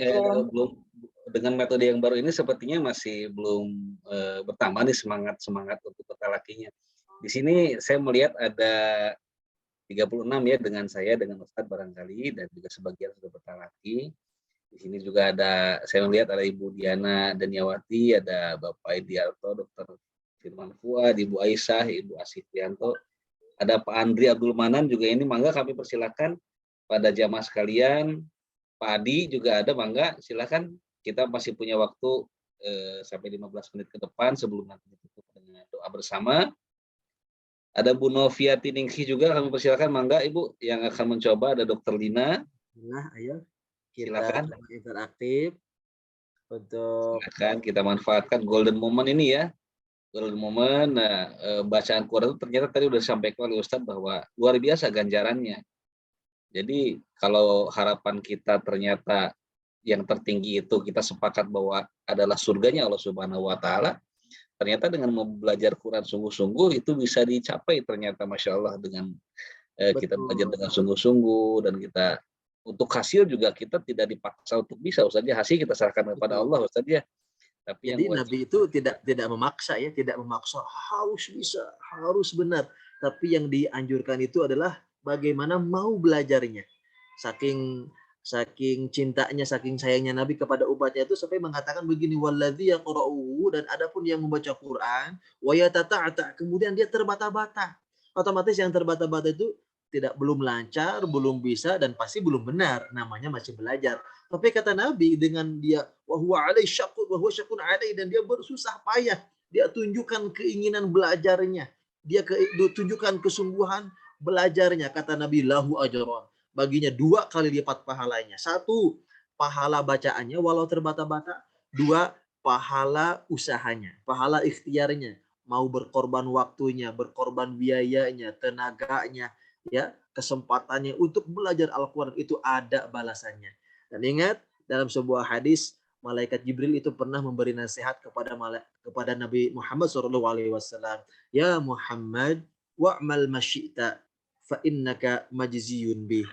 D: belum dengan metode yang baru ini sepertinya masih belum bertambah nih semangat untuk bertalakinya. Di sini saya melihat ada 36 ya dengan saya, dengan Ustadz barangkali, dan juga sebagian sudah bertalaki. Di sini juga ada, saya melihat ada Ibu Diana Daniawati, ada Bapak Idiarto, Dr. Firman Fuad, Ibu Aisyah, Ibu Asifianto, ada Pak Andri Abdul Manan juga ini, mangga kami persilakan pada jamaah sekalian. Pak Adi juga ada, mangga silakan, kita masih punya waktu sampai 15 menit ke depan sebelum nanti ditutup dengan doa bersama. Ada Bu Noviati Ningsih juga, kami persilakan, mangga Ibu yang akan mencoba, ada Dr. Lina.
C: Nah, ayo kita
D: Silakan.
C: interaktif untuk
D: silakan kita manfaatkan golden moment ini ya. Golden moment. Nah, bacaan Quran itu ternyata tadi sudah disampaikan oleh Ustadz bahwa luar biasa ganjarannya. Jadi kalau harapan kita ternyata yang tertinggi itu kita sepakat bahwa adalah surganya Allah Subhanahu wa Ta'ala, ternyata dengan belajar Quran sungguh-sungguh itu bisa dicapai ternyata, Masya Allah, dengan kita belajar dengan sungguh-sungguh, dan kita untuk hasil juga kita tidak dipaksa untuk bisa, Ustaz ya, hasil kita serahkan kepada Allah, Ustaz ya. Tapi
C: jadi
D: yang
C: Nabi itu tidak memaksa ya, tidak memaksa harus bisa, harus benar. Tapi yang dianjurkan itu adalah bagaimana mau belajarnya. Saking cintanya, saking sayangnya Nabi kepada umatnya itu sampai mengatakan begini, waladzi yaqra'uhu, dan adapun yang membaca Quran, wa yatata'ata, kemudian dia terbata-bata. Otomatis yang terbata-bata itu belum lancar, belum bisa, dan pasti belum benar. Namanya masih belajar. Tapi kata Nabi, dengan dia wa huwa alaihi syaqun wa huwa syaqun alaihi, dan dia bersusah payah, dia tunjukkan keinginan belajarnya, dia tunjukkan kesungguhan belajarnya, kata Nabi, lahu ajron. Baginya 2 kali lipat pahalanya. 1, pahala bacaannya walau terbata-bata. 2, pahala usahanya, pahala ikhtiarnya. Mau berkorban waktunya, berkorban biayanya, tenaganya, ya, kesempatannya untuk belajar Al-Quran, itu ada balasannya. Dan ingat, dalam sebuah hadis, malaikat Jibril itu pernah memberi nasihat kepada Nabi Muhammad SAW. Ya Muhammad, wa'mal masyi'ta fa innaka majziyun bih.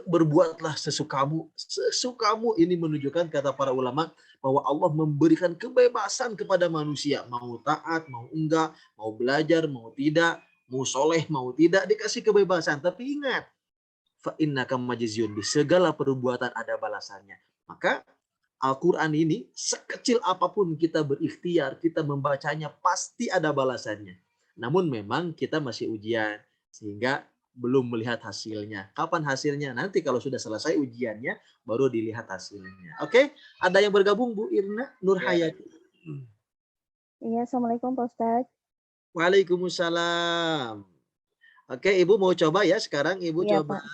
C: Berbuatlah sesukamu. Sesukamu ini menunjukkan, kata para ulama, bahwa Allah memberikan kebebasan kepada manusia. Mau taat, mau enggak, mau belajar, mau tidak, mau soleh, mau tidak, dikasih kebebasan. Tapi ingat, fa innaka majziyun bih. Segala perbuatan ada balasannya. Maka Al-Quran ini, sekecil apapun kita berikhtiar, kita membacanya, pasti ada balasannya. Namun memang kita masih ujian, sehingga belum melihat hasilnya. Kapan hasilnya? Nanti kalau sudah selesai ujiannya, baru dilihat hasilnya. Oke? Ada yang bergabung, Bu Irna Nurhayati?
G: Iya, Assalamualaikum Pak Ustadz.
C: Waalaikumsalam. Oke, Ibu mau coba ya sekarang? Ibu
G: Iya,
C: coba
G: Pak.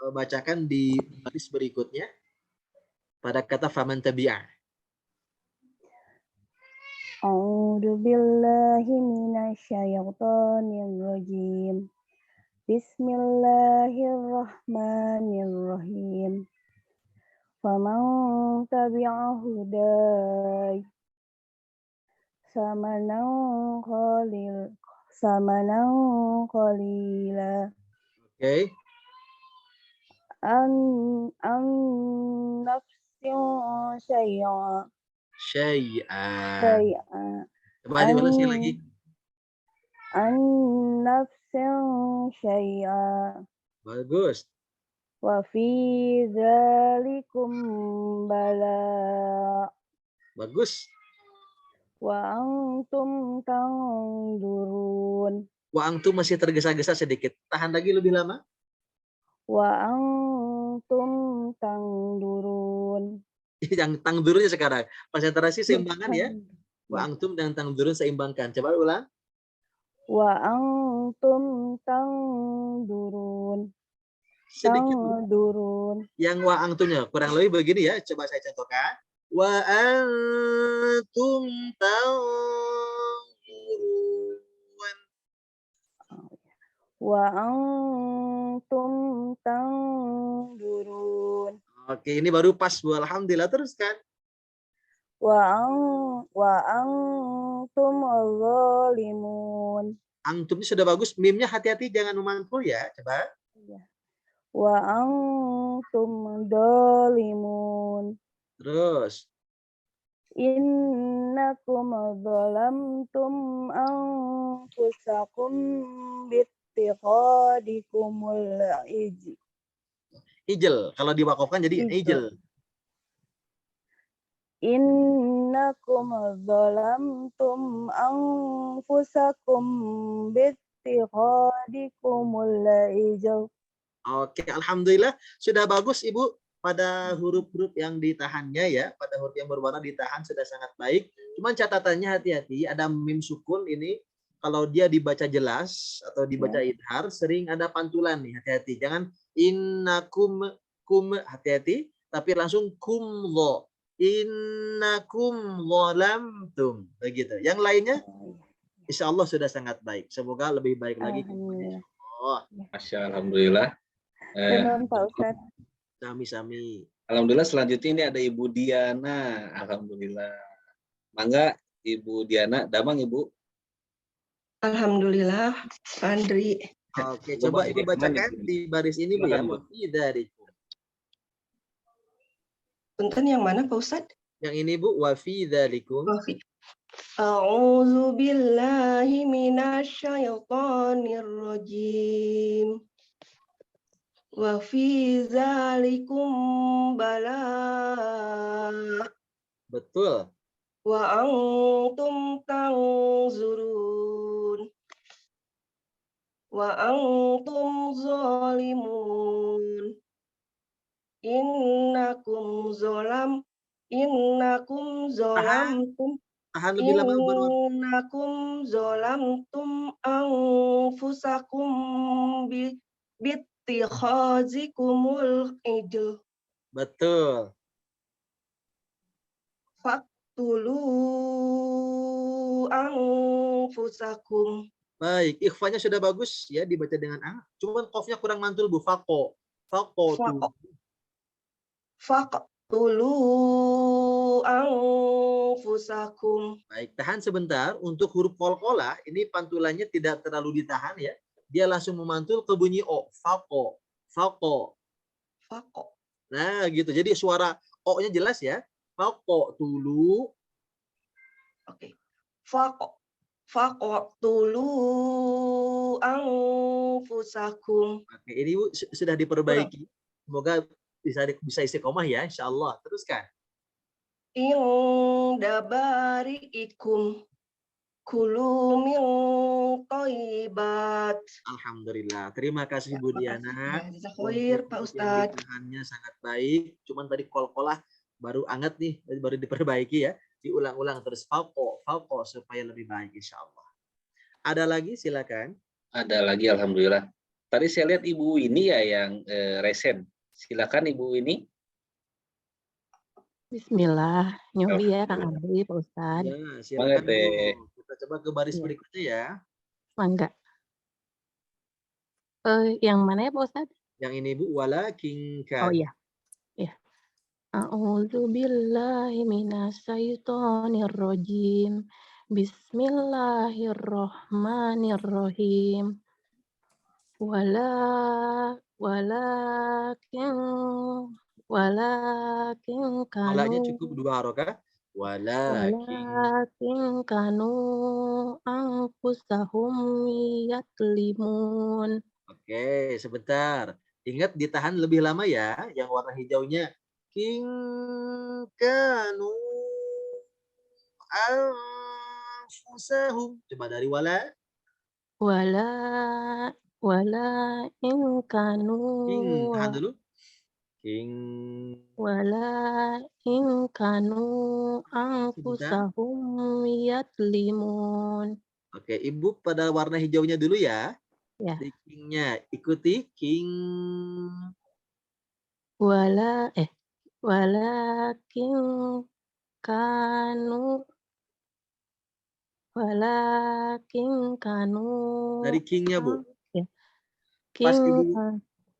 C: bacakan di baris berikutnya. Pada kata faman tabi'ah.
G: A'udzu billahi minasyaitonir rajim. Bismillahirrahmanirrahim. Faman tabi'a hudaya samanan qalila
C: Oke.
G: an nafsin syai'a
C: Coba diulang sekali lagi.
G: an nafsin syai'a
C: Bagus.
G: wa fi dzalikum bala
C: Bagus.
G: wa antum tanzurun
C: Wa antum masih tergesa-gesa sedikit. Tahan lagi lebih lama.
G: wa antum tanzurun.
C: Yang tangdurnya sekarang. Konsentrasi seimbangan ya. Wa antum dan tangdurun seimbangkan. Coba ulang.
G: Wa antum tanzurun.
C: Sedikit.
G: Tanzurun.
C: Yang wa antumnya kurang lebih begini ya. Coba saya contohkan. Wa antum tanzurun.
G: Wa antum tanzurun.
C: Oke, ini baru pas, Bu. Alhamdulillah. Teruskan.
G: Wa antum zalimun.
C: Antum ini sudah bagus. Mimnya hati-hati jangan memantul ya. Coba.
G: Wa antum zalimun.
C: Terus.
G: Innakum zalamtum anfusakum bittikhadikumul
C: Ijel. Kalau diwakafkan jadi ijel.
G: Innakum zalamtum anfusakum bittikhadikumul ijl.
C: Oke, alhamdulillah sudah bagus Ibu pada huruf-huruf yang ditahannya ya, pada huruf yang berwarna ditahan sudah sangat baik. Cuman catatannya hati-hati, ada mim sukun ini kalau dia dibaca jelas atau dibaca idhar sering ada pantulan nih, hati-hati. Jangan innakum kum, hati-hati, tapi langsung kumlo. Innakum zalamtum, begitu. Yang lainnya insya Allah sudah sangat baik. Semoga lebih baik lagi. Oh,
D: Masya Alhamdulillah.
G: Pak Ustadz.
C: Sami-sami.
D: Alhamdulillah selanjutnya ini ada Ibu Diana. Alhamdulillah. Mangga Ibu Diana, damang Ibu.
H: Alhamdulillah, Andri.
C: Oke, coba Ibu bacakan di baris ini Bu ya.
H: Punten yang mana Pak Ustadz?
C: Yang ini Bu, wa fi dzalikum.
H: A'udzu billahi minasyaitonir rajim. Wa fi dzalikum bala.
C: Betul.
H: Wa antum tanzurun. Wa antum zalimun. Innakum zalamtum
C: Tahan lebih lama baru.
H: Innakum zolamtum anfusakum bittikhazikumul ijl.
C: Betul.
H: Faktulu anfusakum.
C: Baik, ikhfanya sudah bagus ya dibaca dengan a. Cuman qafnya kurang mantul Bu. Faqo. Faqo tu.
H: Faktulu anfusakum.
C: Baik, tahan sebentar. Untuk huruf qalqalah ini pantulannya tidak terlalu ditahan ya. Dia langsung memantul ke bunyi o. Faqo. Faqo.
H: Faqo.
C: Nah, gitu. Jadi suara o-nya jelas ya. Faqo tulu.
H: Oke. Faqo. Faqtulu anfusakum.
C: Oke, ini Bu sudah diperbaiki. Semoga bisa istiqomah ya, insyaallah. Teruskan.
H: Inda bari'ikum kulu min thayyibat.
C: Alhamdulillah. Terima kasih Bu Diana.
H: Jazakallah Pak Ustadz.
C: Ditahannya sangat baik. Cuman tadi qalqalah baru anget nih, baru diperbaiki ya. Diulang-ulang terus faqo supaya lebih baik insyaallah. Ada lagi silakan.
D: Ada lagi alhamdulillah. Tadi saya lihat Ibu ini ya yang resen. Silakan Ibu ini.
I: Bismillah, nyubi ya Kang Abdi, Pak Ustadz.
C: Ya, silakan Bu.
D: Teh.
C: Kita coba ke baris berikutnya ya.
I: Mangga. Yang mana ya Pak Ustadz?
C: Yang ini Bu, walakin
I: Oh iya. Ya. A'udzu billahi minasyaitonir rajim. Bismillahirrahmanirrahim. Walakin
C: Walanya
I: kanu
C: cukup 2 harokat. Walakin
I: kanu anfusahum yatlimun.
C: Oke, sebentar. Ingat ditahan lebih lama ya, yang warna hijaunya. King kanu anfusahum. Coba dari wala.
I: Wala in kanu
C: King, tahan dulu. King.
I: wala in kanu anfusahum yatlimun.
C: Oke, Ibu pada warna hijaunya dulu ya.
I: Ya.
C: Di kingnya ikuti king.
I: Walakin kanu
C: Dari kingnya Bu.
I: ya.
C: Pas Ibu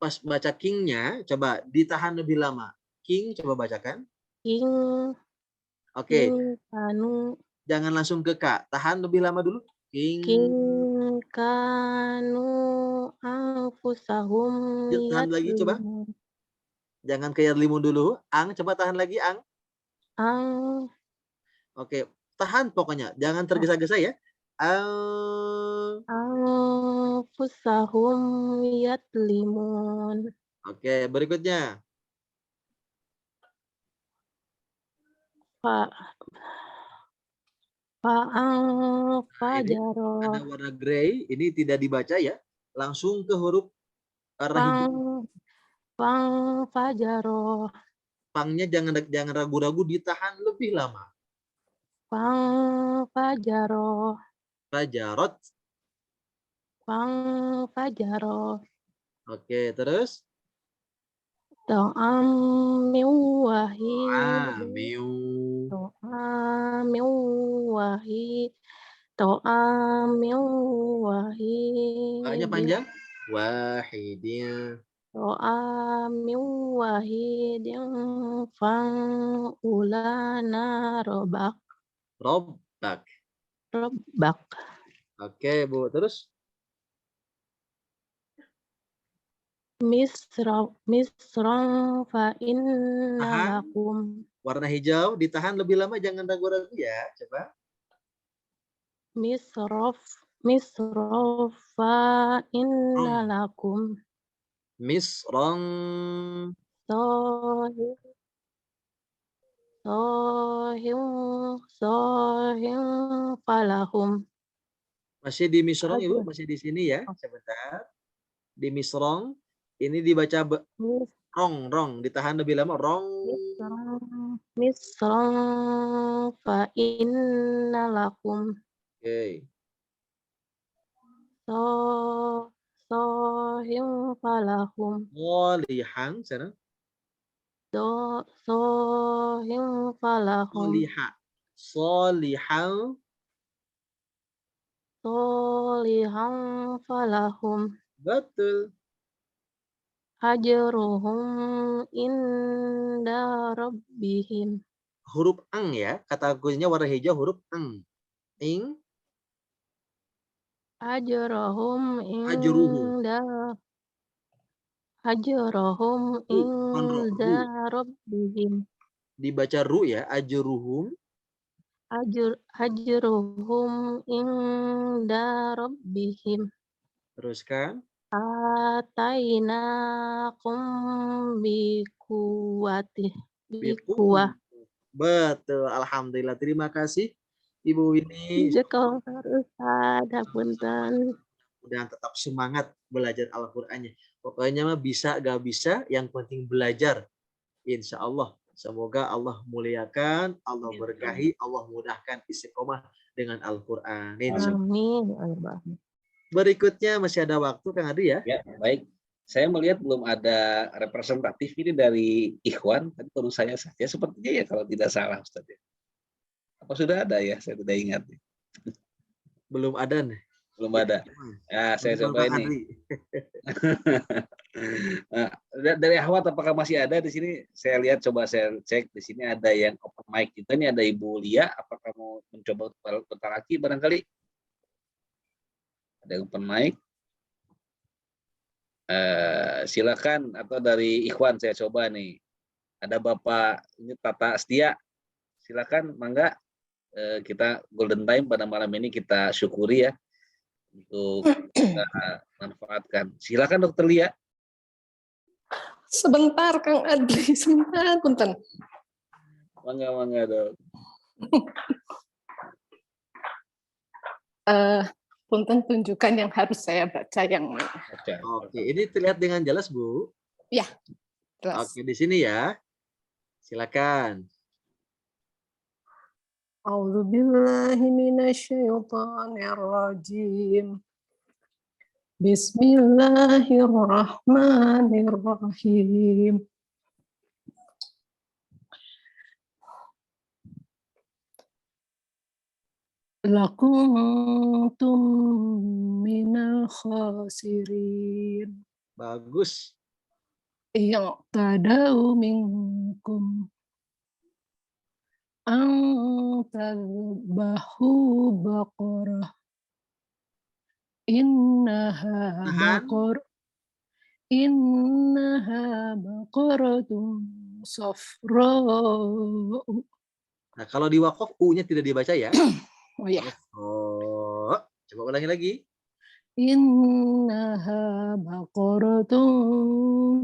C: pas baca kingnya, coba ditahan lebih lama. King, coba bacakan.
I: King.
C: Oke.
I: Kanu.
C: Jangan langsung ke K. Tahan lebih lama dulu. King
I: kanu anfusahum
C: tahan lagi coba. Jangan kayak limun dulu. Ang, coba tahan lagi ang.
I: Ang.
C: Oke, tahan pokoknya. Jangan tergesa-gesa ya.
I: Anfusahum yatlimun.
C: Oke, berikutnya.
I: Fajaro.
C: Ada warna gray, ini tidak dibaca ya. Langsung ke huruf warna hijau.
I: Fajaro.
C: Pangnya jangan ragu-ragu, ditahan lebih lama.
I: Fajaro.
C: Fajarot.
I: Fajaro.
C: Oke, terus.
I: To'am miwahid.
C: Banyak panjang. Wahidnya.
I: Wahidin fa'ulana robak.
C: Oke, Bu. Terus?
I: Misrong fa'inna lakum.
C: Warna hijau, ditahan lebih lama, jangan ragu-ragu ya. Coba.
I: Misrof fa'inna lakum.
C: Misrong.
I: Sohim falahum.
C: Masih di misrong Ibu, masih di sini ya. Sebentar. Di misrong, ini dibaca rong, ditahan lebih lama. Rong.
I: misran fa inna lakum
C: Oke.
I: sohim falahum
C: Solihan sana.
I: sohim falahum
C: Soliha. Solihan.
I: solihan falahum
C: Betul.
I: ajruhum inda rabbihim
C: Huruf ang ya. Kata kuncinya warna hijau huruf ang. Ing.
I: ajruhum
C: Ajruhu.
I: ajruhum
C: Bukan ro.
I: inda
C: Ru.
I: rabbihim
C: Dibaca ru ya. Ajruhum.
I: ajruhum inda rabbihim
C: Teruskan.
I: atainakum bikuwati
C: Biku.
I: bikuwah
C: Betul. Alhamdulillah. Terima kasih Ibu Winnie.
I: jeko Ustaz punten
C: Dan tetap semangat belajar Al-Qur'annya. Pokoknya mah bisa gak bisa, yang penting belajar. Insya Allah. Semoga Allah muliakan, Allah berkahi, Allah mudahkan istiqomah dengan Al-Quran.
I: amin
C: Berikutnya masih ada waktu Kang Adi ya?
D: Ya, baik. Saya melihat belum ada representatif ini dari Ikhwan, tapi baru saya saja sepertinya ya kalau tidak salah Ustaz ya. Apa sudah ada ya? Saya tidak ingat.
C: Belum ada nih.
D: Belum ada. Ya, saya coba ini. Nah, dari Ahwat apakah masih ada di sini? Saya lihat, coba saya cek di sini ada yang open mic juga nih, ada Ibu Lia. Apakah mau mencoba bentar lagi barangkali? Ada yang open mic. Silakan, atau dari Ikhwan saya coba nih. Ada Bapak ini Tata Setia. Silakan, mangga. Kita golden time pada malam ini kita syukuri ya untuk kita manfaatkan. Silakan Dokter Lia.
J: Sebentar Kang Adli, sebentar punten.
D: Mangga Dok.
J: Punten tunjukkan yang harus saya baca yang mana.
C: Oke, ini terlihat dengan jelas Bu.
J: Ya, jelas.
C: Oke, di sini ya. Silakan.
J: A'udzubillahi minasyaitonirrajim. Bismillahirrahmanirrahim. Lakuntum minal khasirin.
C: Bagus.
J: Yang tadau minkum antadbahu baqarah innaha baqaratun safra'u.
C: Nah, kalau di wakaf U-nya tidak dibaca ya.
J: Oh ya.
C: Oh, coba ulangi lagi.
J: Innaha baqaratun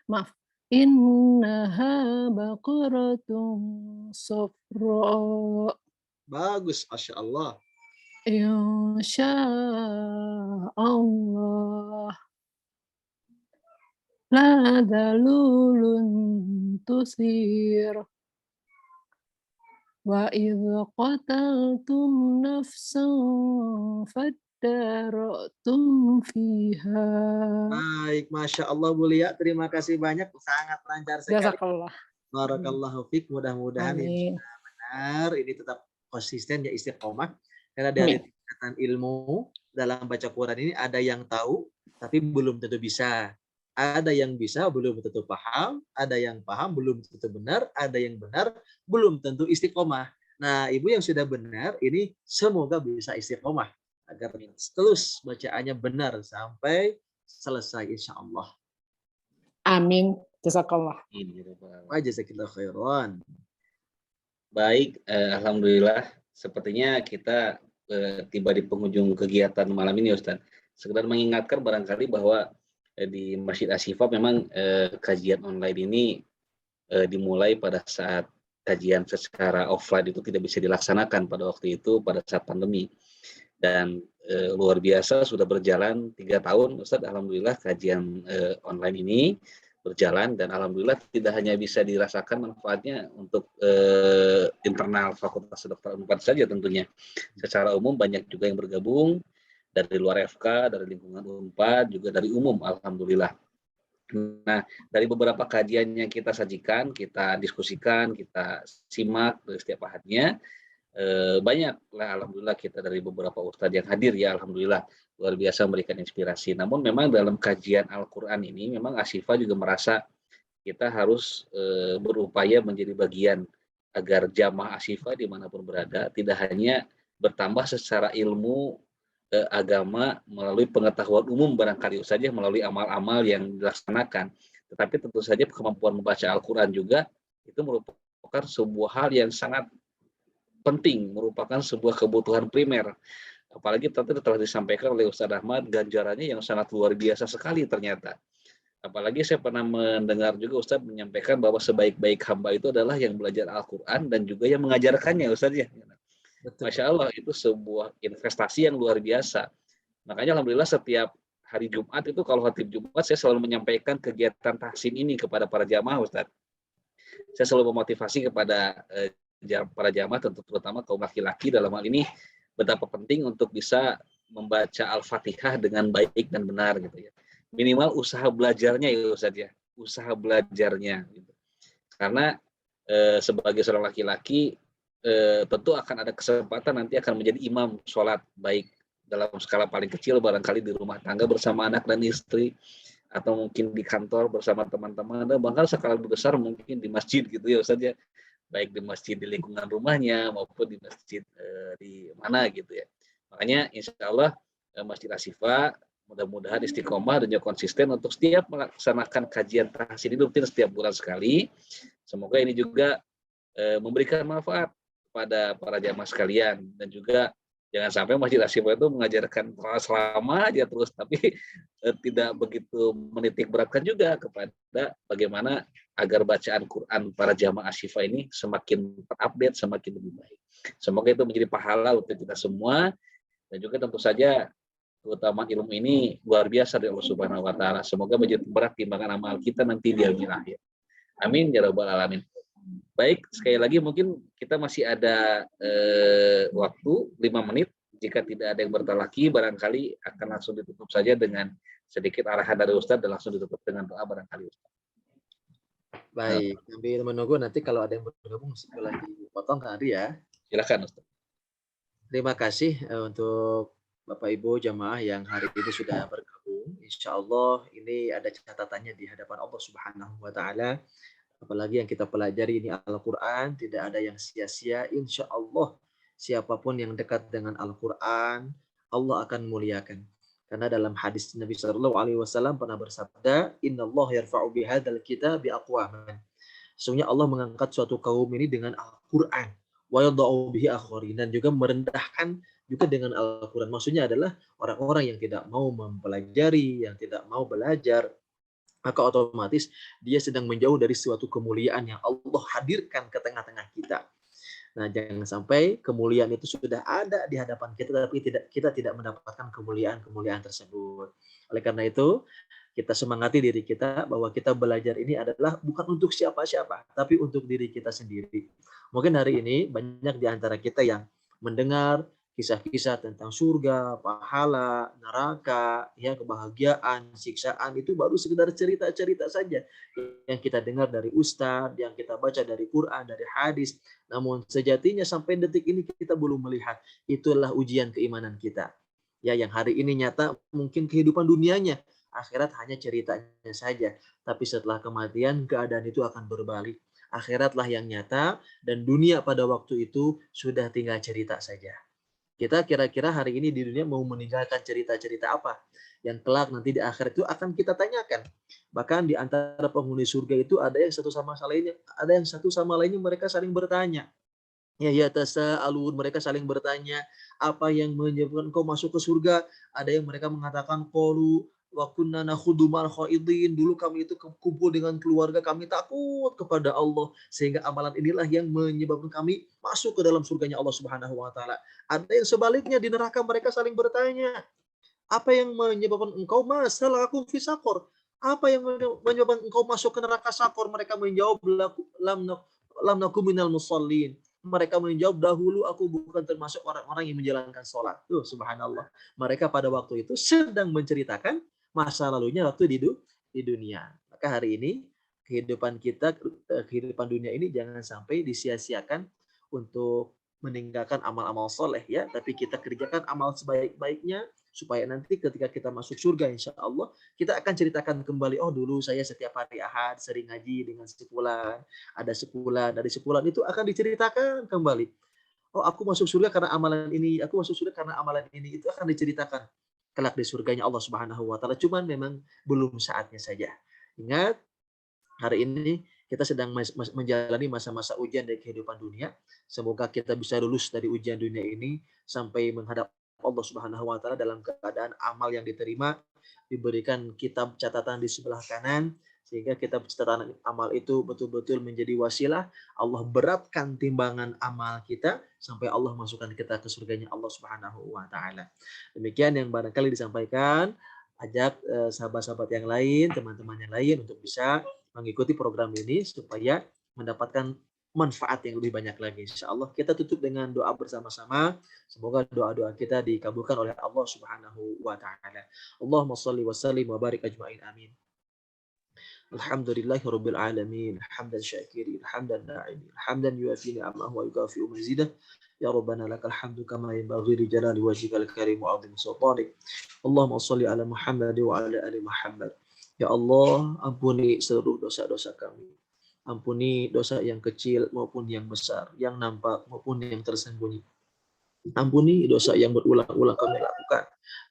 J: maaf. Innaha baqaratun safra.
C: Bagus, Masya Allah.
J: Insya Allah. La dalulun tusir. Wa idh qataltum nafsan faddaratum fiha.
C: Baik, Masya Allah Bu Lia. Terima kasih banyak. Sangat lancar sekali.
J: Jazakallah.
C: Barakallahu fiik. Mudah-mudahan
J: Amin.
C: benar ini tetap konsisten ya istiqomah. Karena dari tingkatan ilmu dalam baca Quran ini ada yang tahu tapi belum tentu bisa. Ada yang bisa belum tentu paham, ada yang paham belum tentu benar, ada yang benar belum tentu istiqomah. Nah, Ibu yang sudah benar ini semoga bisa istiqomah agar terus bacaannya benar sampai selesai insya Allah.
J: Amin. Jazakallah.
C: Wa jazakillahu khairan.
D: Baik, alhamdulillah. Sepertinya kita tiba di penghujung kegiatan malam ini, Ustaz. Sekedar mengingatkan barangkali bahwa di Masjid Asy-Syifa memang kajian online ini dimulai pada saat kajian secara offline itu tidak bisa dilaksanakan pada waktu itu pada saat pandemi. Dan luar biasa sudah berjalan 3 tahun, Ustaz. Alhamdulillah kajian online ini berjalan, dan alhamdulillah tidak hanya bisa dirasakan manfaatnya untuk internal Fakultas Kedokteran Unpad saja tentunya. Secara umum banyak juga yang bergabung dari luar FK, dari lingkungan Unpad, juga dari umum, alhamdulillah. Nah, dari beberapa kajian yang kita sajikan, kita diskusikan, kita simak dari setiap ahadnya, banyak lah alhamdulillah kita dari beberapa ustadz yang hadir ya, alhamdulillah luar biasa memberikan inspirasi. Namun memang dalam kajian Al-Quran ini memang Ashifa juga merasa kita harus berupaya menjadi bagian agar jamaah Ashifa dimanapun berada tidak hanya bertambah secara ilmu agama melalui pengetahuan umum barangkali saja melalui amal-amal yang dilaksanakan, tetapi tentu saja kemampuan membaca Al-Quran juga itu merupakan sebuah hal yang sangat penting, merupakan sebuah kebutuhan primer. Apalagi tadi telah disampaikan oleh Ustaz Ahmad, ganjarannya yang sangat luar biasa sekali ternyata. Apalagi saya pernah mendengar juga Ustaz menyampaikan bahwa sebaik-baik hamba itu adalah yang belajar Al-Quran dan juga yang mengajarkannya, Ustaz ya. Masya Allah, itu sebuah investasi yang luar biasa. Makanya alhamdulillah setiap hari Jumat itu kalau khatib Jumat saya selalu menyampaikan kegiatan tahsin ini kepada para jamaah, Ustaz. Saya selalu memotivasi kepada para jamaah, terutama kaum laki-laki dalam hal ini, betapa penting untuk bisa membaca Al-Fatihah dengan baik dan benar gitu ya. Minimal usaha belajarnya ya Ustaz ya, usaha belajarnya gitu. Karena sebagai seorang laki-laki tentu akan ada kesempatan nanti akan menjadi imam sholat, baik dalam skala paling kecil barangkali di rumah tangga bersama anak dan istri, atau mungkin di kantor bersama teman-teman, dan bahkan skala besar mungkin di masjid gitu ya Ustaz ya, baik di masjid di lingkungan rumahnya maupun di masjid di mana gitu ya. Makanya insya Allah Masjid Ashifa mudah-mudahan istiqomah dan juga konsisten untuk setiap melaksanakan kajian tahsin ini rutin setiap bulan sekali. Semoga ini juga memberikan manfaat kepada para jamaah sekalian, dan juga jangan sampai Masjid Ashifa itu mengajarkan selama aja terus, tapi tidak begitu menitik beratkan juga kepada bagaimana agar bacaan Quran para jamaah Ashifa ini semakin terupdate, semakin lebih baik. Semoga itu menjadi pahala untuk kita semua, dan juga tentu saja keutamaan ilmu ini luar biasa dari Allah Subhanahu wa taala. Semoga menjadi berat timbangan amal kita nanti di yaumil akhir. Amin ya rabbal alamin. Baik, sekali lagi mungkin kita masih ada waktu 5 menit. Jika tidak ada yang bertanya lagi, barangkali akan langsung ditutup saja dengan sedikit arahan dari Ustadz dan langsung ditutup dengan doa barangkali Ustadz.
C: Baik, sambil menunggu nanti kalau ada yang bergabung boleh dipotong Kak Ari ya.
D: Silakan Ustadz.
C: Terima kasih untuk Bapak Ibu jamaah yang hari ini sudah bergabung. Insya Allah ini ada catatannya di hadapan Allah Subhanahu wa taala. Apalagi yang kita pelajari ini Al-Quran, tidak ada yang sia-sia. Insya Allah siapapun yang dekat dengan Al-Quran, Allah akan muliakan. Karena dalam hadis Nabi SAW pernah bersabda, Inna Allah yarfa'u bihadal kitab biaqwaman. Sesungguhnya Allah mengangkat suatu kaum ini dengan Al-Quran. Wa yadha'u bihi akharin, dan juga merendahkan juga dengan Al-Quran. Maksudnya adalah orang-orang yang tidak mau mempelajari, yang tidak mau belajar, maka otomatis dia sedang menjauh dari suatu kemuliaan yang Allah hadirkan ke tengah-tengah kita. Nah, jangan sampai kemuliaan itu sudah ada di hadapan kita, tapi kita tidak mendapatkan kemuliaan-kemuliaan tersebut. Oleh karena itu, kita semangati diri kita bahwa kita belajar ini adalah bukan untuk siapa-siapa, tapi untuk diri kita sendiri. Mungkin hari ini banyak di antara kita yang mendengar kisah-kisah tentang surga, pahala, neraka, ya, kebahagiaan, siksaan, itu baru sekedar cerita-cerita saja yang kita dengar dari ustadz, yang kita baca dari Quran, dari hadis. Namun sejatinya sampai detik ini kita belum melihat. Itulah ujian keimanan kita. Ya, yang hari ini nyata mungkin kehidupan dunianya, akhirat hanya ceritanya saja. Tapi setelah kematian keadaan itu akan berbalik. Akhiratlah yang nyata dan dunia pada waktu itu sudah tinggal cerita saja. Kita kira-kira hari ini di dunia mau meninggalkan cerita-cerita apa yang kelak nanti di akhirat itu akan kita tanyakan. Bahkan di antara penghuni surga itu ada yang satu sama lainnya mereka saling bertanya. Ya tasa'alun, mereka saling bertanya apa yang menyebabkan kau masuk ke surga. Ada yang mereka mengatakan qalu wa kunna nakhudu ma'al khaidin, dulu kami itu kumpul dengan keluarga kami takut kepada Allah, sehingga amalan inilah yang menyebabkan kami masuk ke dalam surganya Allah Subhanahu wa taala. Ada yang sebaliknya di neraka mereka saling bertanya, apa yang menyebabkan engkau masalakum fi saqor? Apa yang menyebabkan engkau masuk ke neraka Sakor? Mereka menjawab, lam naku minal musallin. Mereka menjawab, dahulu aku bukan termasuk orang-orang yang menjalankan sholat. Tuh, subhanallah. Mereka pada waktu itu sedang menceritakan masa lalunya waktu di dunia. Maka hari ini kehidupan kita, kehidupan dunia ini jangan sampai disia-siakan untuk meninggalkan amal-amal soleh ya, tapi kita kerjakan amal sebaik-baiknya supaya nanti ketika kita masuk surga insya Allah kita akan ceritakan kembali, oh dulu saya setiap hari Ahad sering ngaji dengan sepulan, ada sepulan, dari sepulan itu akan diceritakan kembali. Oh aku masuk surga karena amalan ini, aku masuk surga karena amalan ini, itu akan diceritakan kelak di surganya Allah Subhanahu wa taala. Cuman memang belum saatnya saja. Ingat, hari ini kita sedang menjalani masa-masa ujian dari kehidupan dunia. Semoga kita bisa lulus dari ujian dunia ini sampai menghadap Allah Subhanahu wa taala dalam keadaan amal yang diterima, diberikan kitab catatan di sebelah kanan sehingga kitab catatan amal itu betul-betul menjadi wasilah Allah beratkan timbangan amal kita sampai Allah masukkan kita ke surganya Allah Subhanahu wa taala. Demikian yang barangkali disampaikan. Ajak sahabat-sahabat yang lain, teman-teman yang lain untuk bisa mengikuti program ini supaya mendapatkan manfaat yang lebih banyak lagi. Insya Allah kita tutup dengan doa bersama-sama. Semoga doa-doa kita dikabulkan oleh Allah Subhanahu wa taala. Allahumma shalli wa sallim wa barik ajma'in. Amin. Alhamdulillahirabbil alamin. Hamdan syakirin, hamdan na'imin, hamdan yuafi ni'amahu wa yukafi'u mazidah. Ya Rabbana lakal hamdu kama yanbaghi li jalali wajhikal karim wa 'azimi sultanik. Allahumma shalli ala Muhammad wa ala ali Muhammad. Ya Allah, ampuni seluruh dosa-dosa kami. Ampuni dosa yang kecil maupun yang besar, yang nampak maupun yang tersembunyi. Ampuni dosa yang berulang-ulang kami lakukan,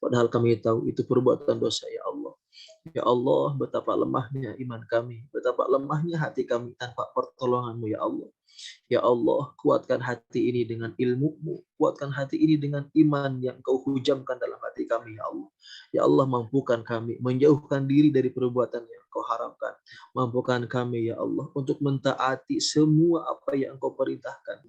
C: padahal kami tahu itu perbuatan dosa, ya Allah. Ya Allah, betapa lemahnya iman kami, betapa lemahnya hati kami tanpa pertolongan-Mu, ya Allah. Ya Allah, kuatkan hati ini dengan ilmu-Mu, kuatkan hati ini dengan iman yang Kau hujamkan dalam hati kami, ya Allah. Ya Allah, mampukan kami menjauhkan diri dari perbuatan yang Kau haramkan. Mampukan kami, ya Allah, untuk mentaati semua apa yang Kau perintahkan.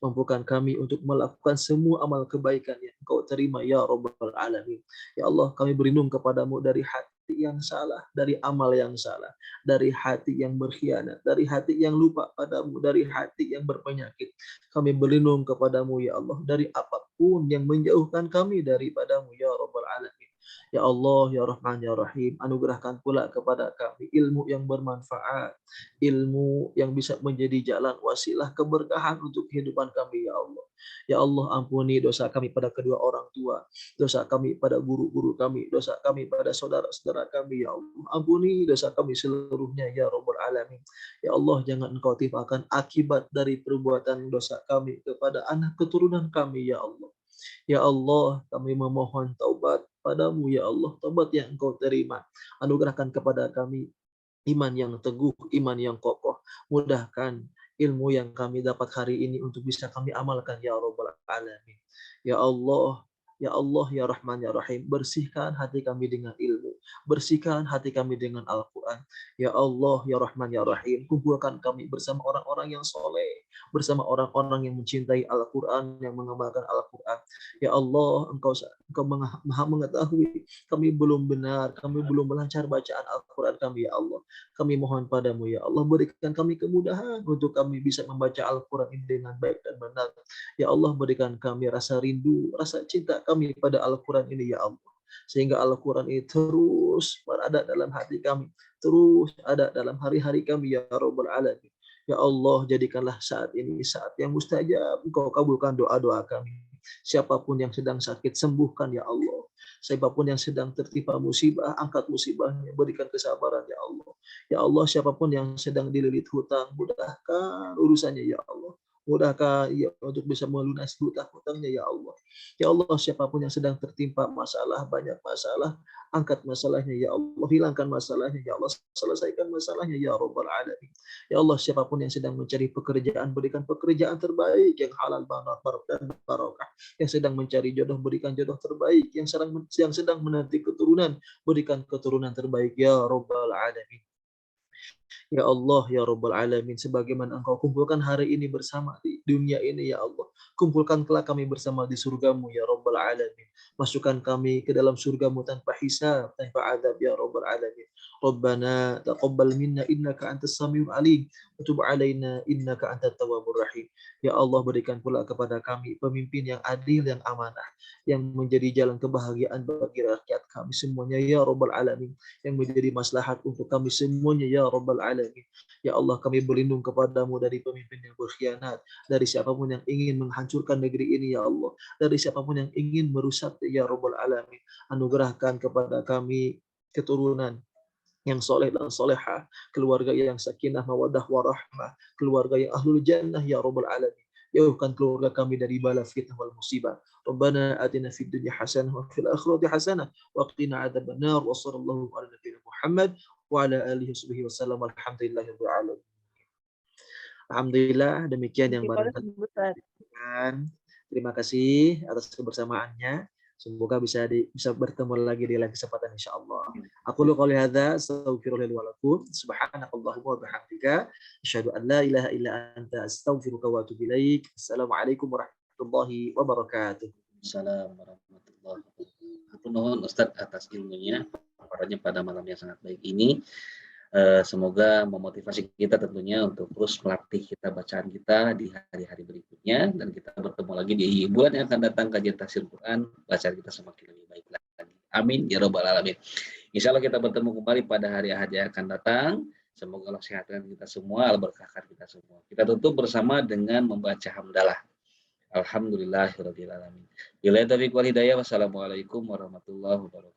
C: Mampukan kami untuk melakukan semua amal kebaikan yang Engkau terima, ya Rabbal Alamin. Ya Allah, kami berlindung kepadamu dari hati yang salah, dari amal yang salah, dari hati yang berkhianat, dari hati yang lupa padamu, dari hati yang berpenyakit. Kami berlindung kepadamu, ya Allah, dari apapun yang menjauhkan kami daripadamu, ya Rabbal Alamin. Ya Allah, ya Rahman, ya Rahim, anugerahkan pula kepada kami ilmu yang bermanfaat, ilmu yang bisa menjadi jalan wasilah keberkahan untuk kehidupan kami, ya Allah. Ya Allah, ampuni dosa kami pada kedua orang tua, dosa kami pada guru-guru kami, dosa kami pada saudara-saudara kami, ya Allah. Ampuni dosa kami seluruhnya, ya Rabbal Alamin. Ya Allah, jangan Engkau timpakan akibat dari perbuatan dosa kami kepada anak keturunan kami, ya Allah. Ya Allah, kami memohon taubat padamu, ya Allah, taubat yang Engkau terima. Anugerahkan kepada kami iman yang teguh, iman yang kokoh. Mudahkan ilmu yang kami dapat hari ini untuk bisa kami amalkan, ya Rabbal Alamin. Ya Allah, ya Allah, ya Rahman, ya Rahim, bersihkan hati kami dengan ilmu, bersihkan hati kami dengan Al-Quran. Ya Allah, ya Rahman, ya Rahim, kumpulkan kami bersama orang-orang yang soleh, bersama orang-orang yang mencintai Al-Quran, yang mengamalkan Al-Quran. Ya Allah, Engkau maha mengetahui kami belum benar, kami belum melancar bacaan Al-Quran kami, ya Allah. Kami mohon padamu, ya Allah, berikan kami kemudahan untuk kami bisa membaca Al-Quran ini dengan baik dan benar. Ya Allah, berikan kami rasa rindu, rasa cinta kami pada Al-Quran ini, ya Allah. Sehingga Al-Quran ini terus berada dalam hati kami, terus ada dalam hari-hari kami, ya Rabbal Alamin. Ya Allah, jadikanlah saat ini saat yang mustajab. Engkau kabulkan doa-doa kami. Siapapun yang sedang sakit, sembuhkan, ya Allah. Siapapun yang sedang tertimpa musibah, angkat musibahnya, berikan kesabaran, ya Allah. Ya Allah, siapapun yang sedang dililit hutang, mudahkan urusannya, ya Allah. Mudahkan ia untuk bisa melunasi hutang-hutangnya, ya Allah. Ya Allah, siapapun yang sedang tertimpa masalah, banyak masalah, angkat masalahnya, ya Allah. Hilangkan masalahnya, ya Allah. Selesaikan masalahnya, ya Rabbal Alamin. Ya Allah, siapapun yang sedang mencari pekerjaan, berikan pekerjaan terbaik yang halal dan barokah. Yang sedang mencari jodoh, berikan jodoh terbaik. Yang sedang menanti keturunan, berikan keturunan terbaik, ya Rabbal Alamin. Ya Allah, ya Rabbal Alamin, sebagaimana Engkau kumpulkan hari ini bersama di dunia ini, ya Allah. Kumpulkan kelak kami bersama di surgamu, ya Rabbal Alamin. Masukkan kami ke dalam surgamu tanpa hisab, tanpa adab, ya Rabbal Alamin. Rabbana taqabbal minna innaka antas samiul alim wa tub alaina innaka antat tawwabur rahim. Ya Allah, berikan pula kepada kami pemimpin yang adil, yang amanah, yang menjadi jalan kebahagiaan bagi rakyat kami semuanya ya Rabbal alamin, yang menjadi maslahat untuk kami semuanya ya Rabbal alamin. Ya Allah, kami berlindung kepadamu dari pemimpin yang berkhianat, dari siapapun yang ingin menghancurkan negeri ini ya Allah, dari siapapun yang ingin merusak ya Rabbal alamin. Anugerahkan kepada kami keturunan yang soleh dan solehah, keluarga yang sakinah mawaddah warahmah, keluarga yang ahlul jannah ya Rabbal alamin. Jauhkan keluarga kami dari bala fitnah wal musibah. Rabbana atina fid dunya hasanah wa fil akhirati hasanah wa qina adzabannar. Wa sallallahu ala nabiyina Muhammad wa ala alihi wasallam. Alhamdulillahirabbil alamin. Alhamdulillah, demikian yang baru sampaikan. Terima kasih atas kebersamaannya. Semoga bisa bertemu lagi di lain kesempatan insyaallah. Aku lu qouli hadza astaghfirullah wa lakum. Subhanakallahumma wa bihamdika asyhadu an la ilaha illa anta astaghfiruka wa atubu ilaik. Assalamualaikum warahmatullahi wabarakatuh.
D: Assalamualaikum warahmatullahi wabarakatuh. Aku mohon Ustadz atas ilmunya, paparannya pada malam yang sangat baik ini. Semoga memotivasi kita tentunya untuk terus melatih kita bacaan kita di hari-hari berikutnya, dan kita bertemu lagi di bulan yang akan datang kajian tafsir Quran, bacaan kita semakin lebih baik lagi. Amin ya rabbal alamin. Insya Allah kita bertemu kembali pada hari-hari yang akan datang. Semoga Allah sehatkan kita semua, Allah berkahkan kita semua. Kita tutup bersama dengan membaca hamdalah. Alhamdulillahirabbil alamin. Billahi taufiq wal hidayah. Wassalamualaikum warahmatullahi wabarakatuh.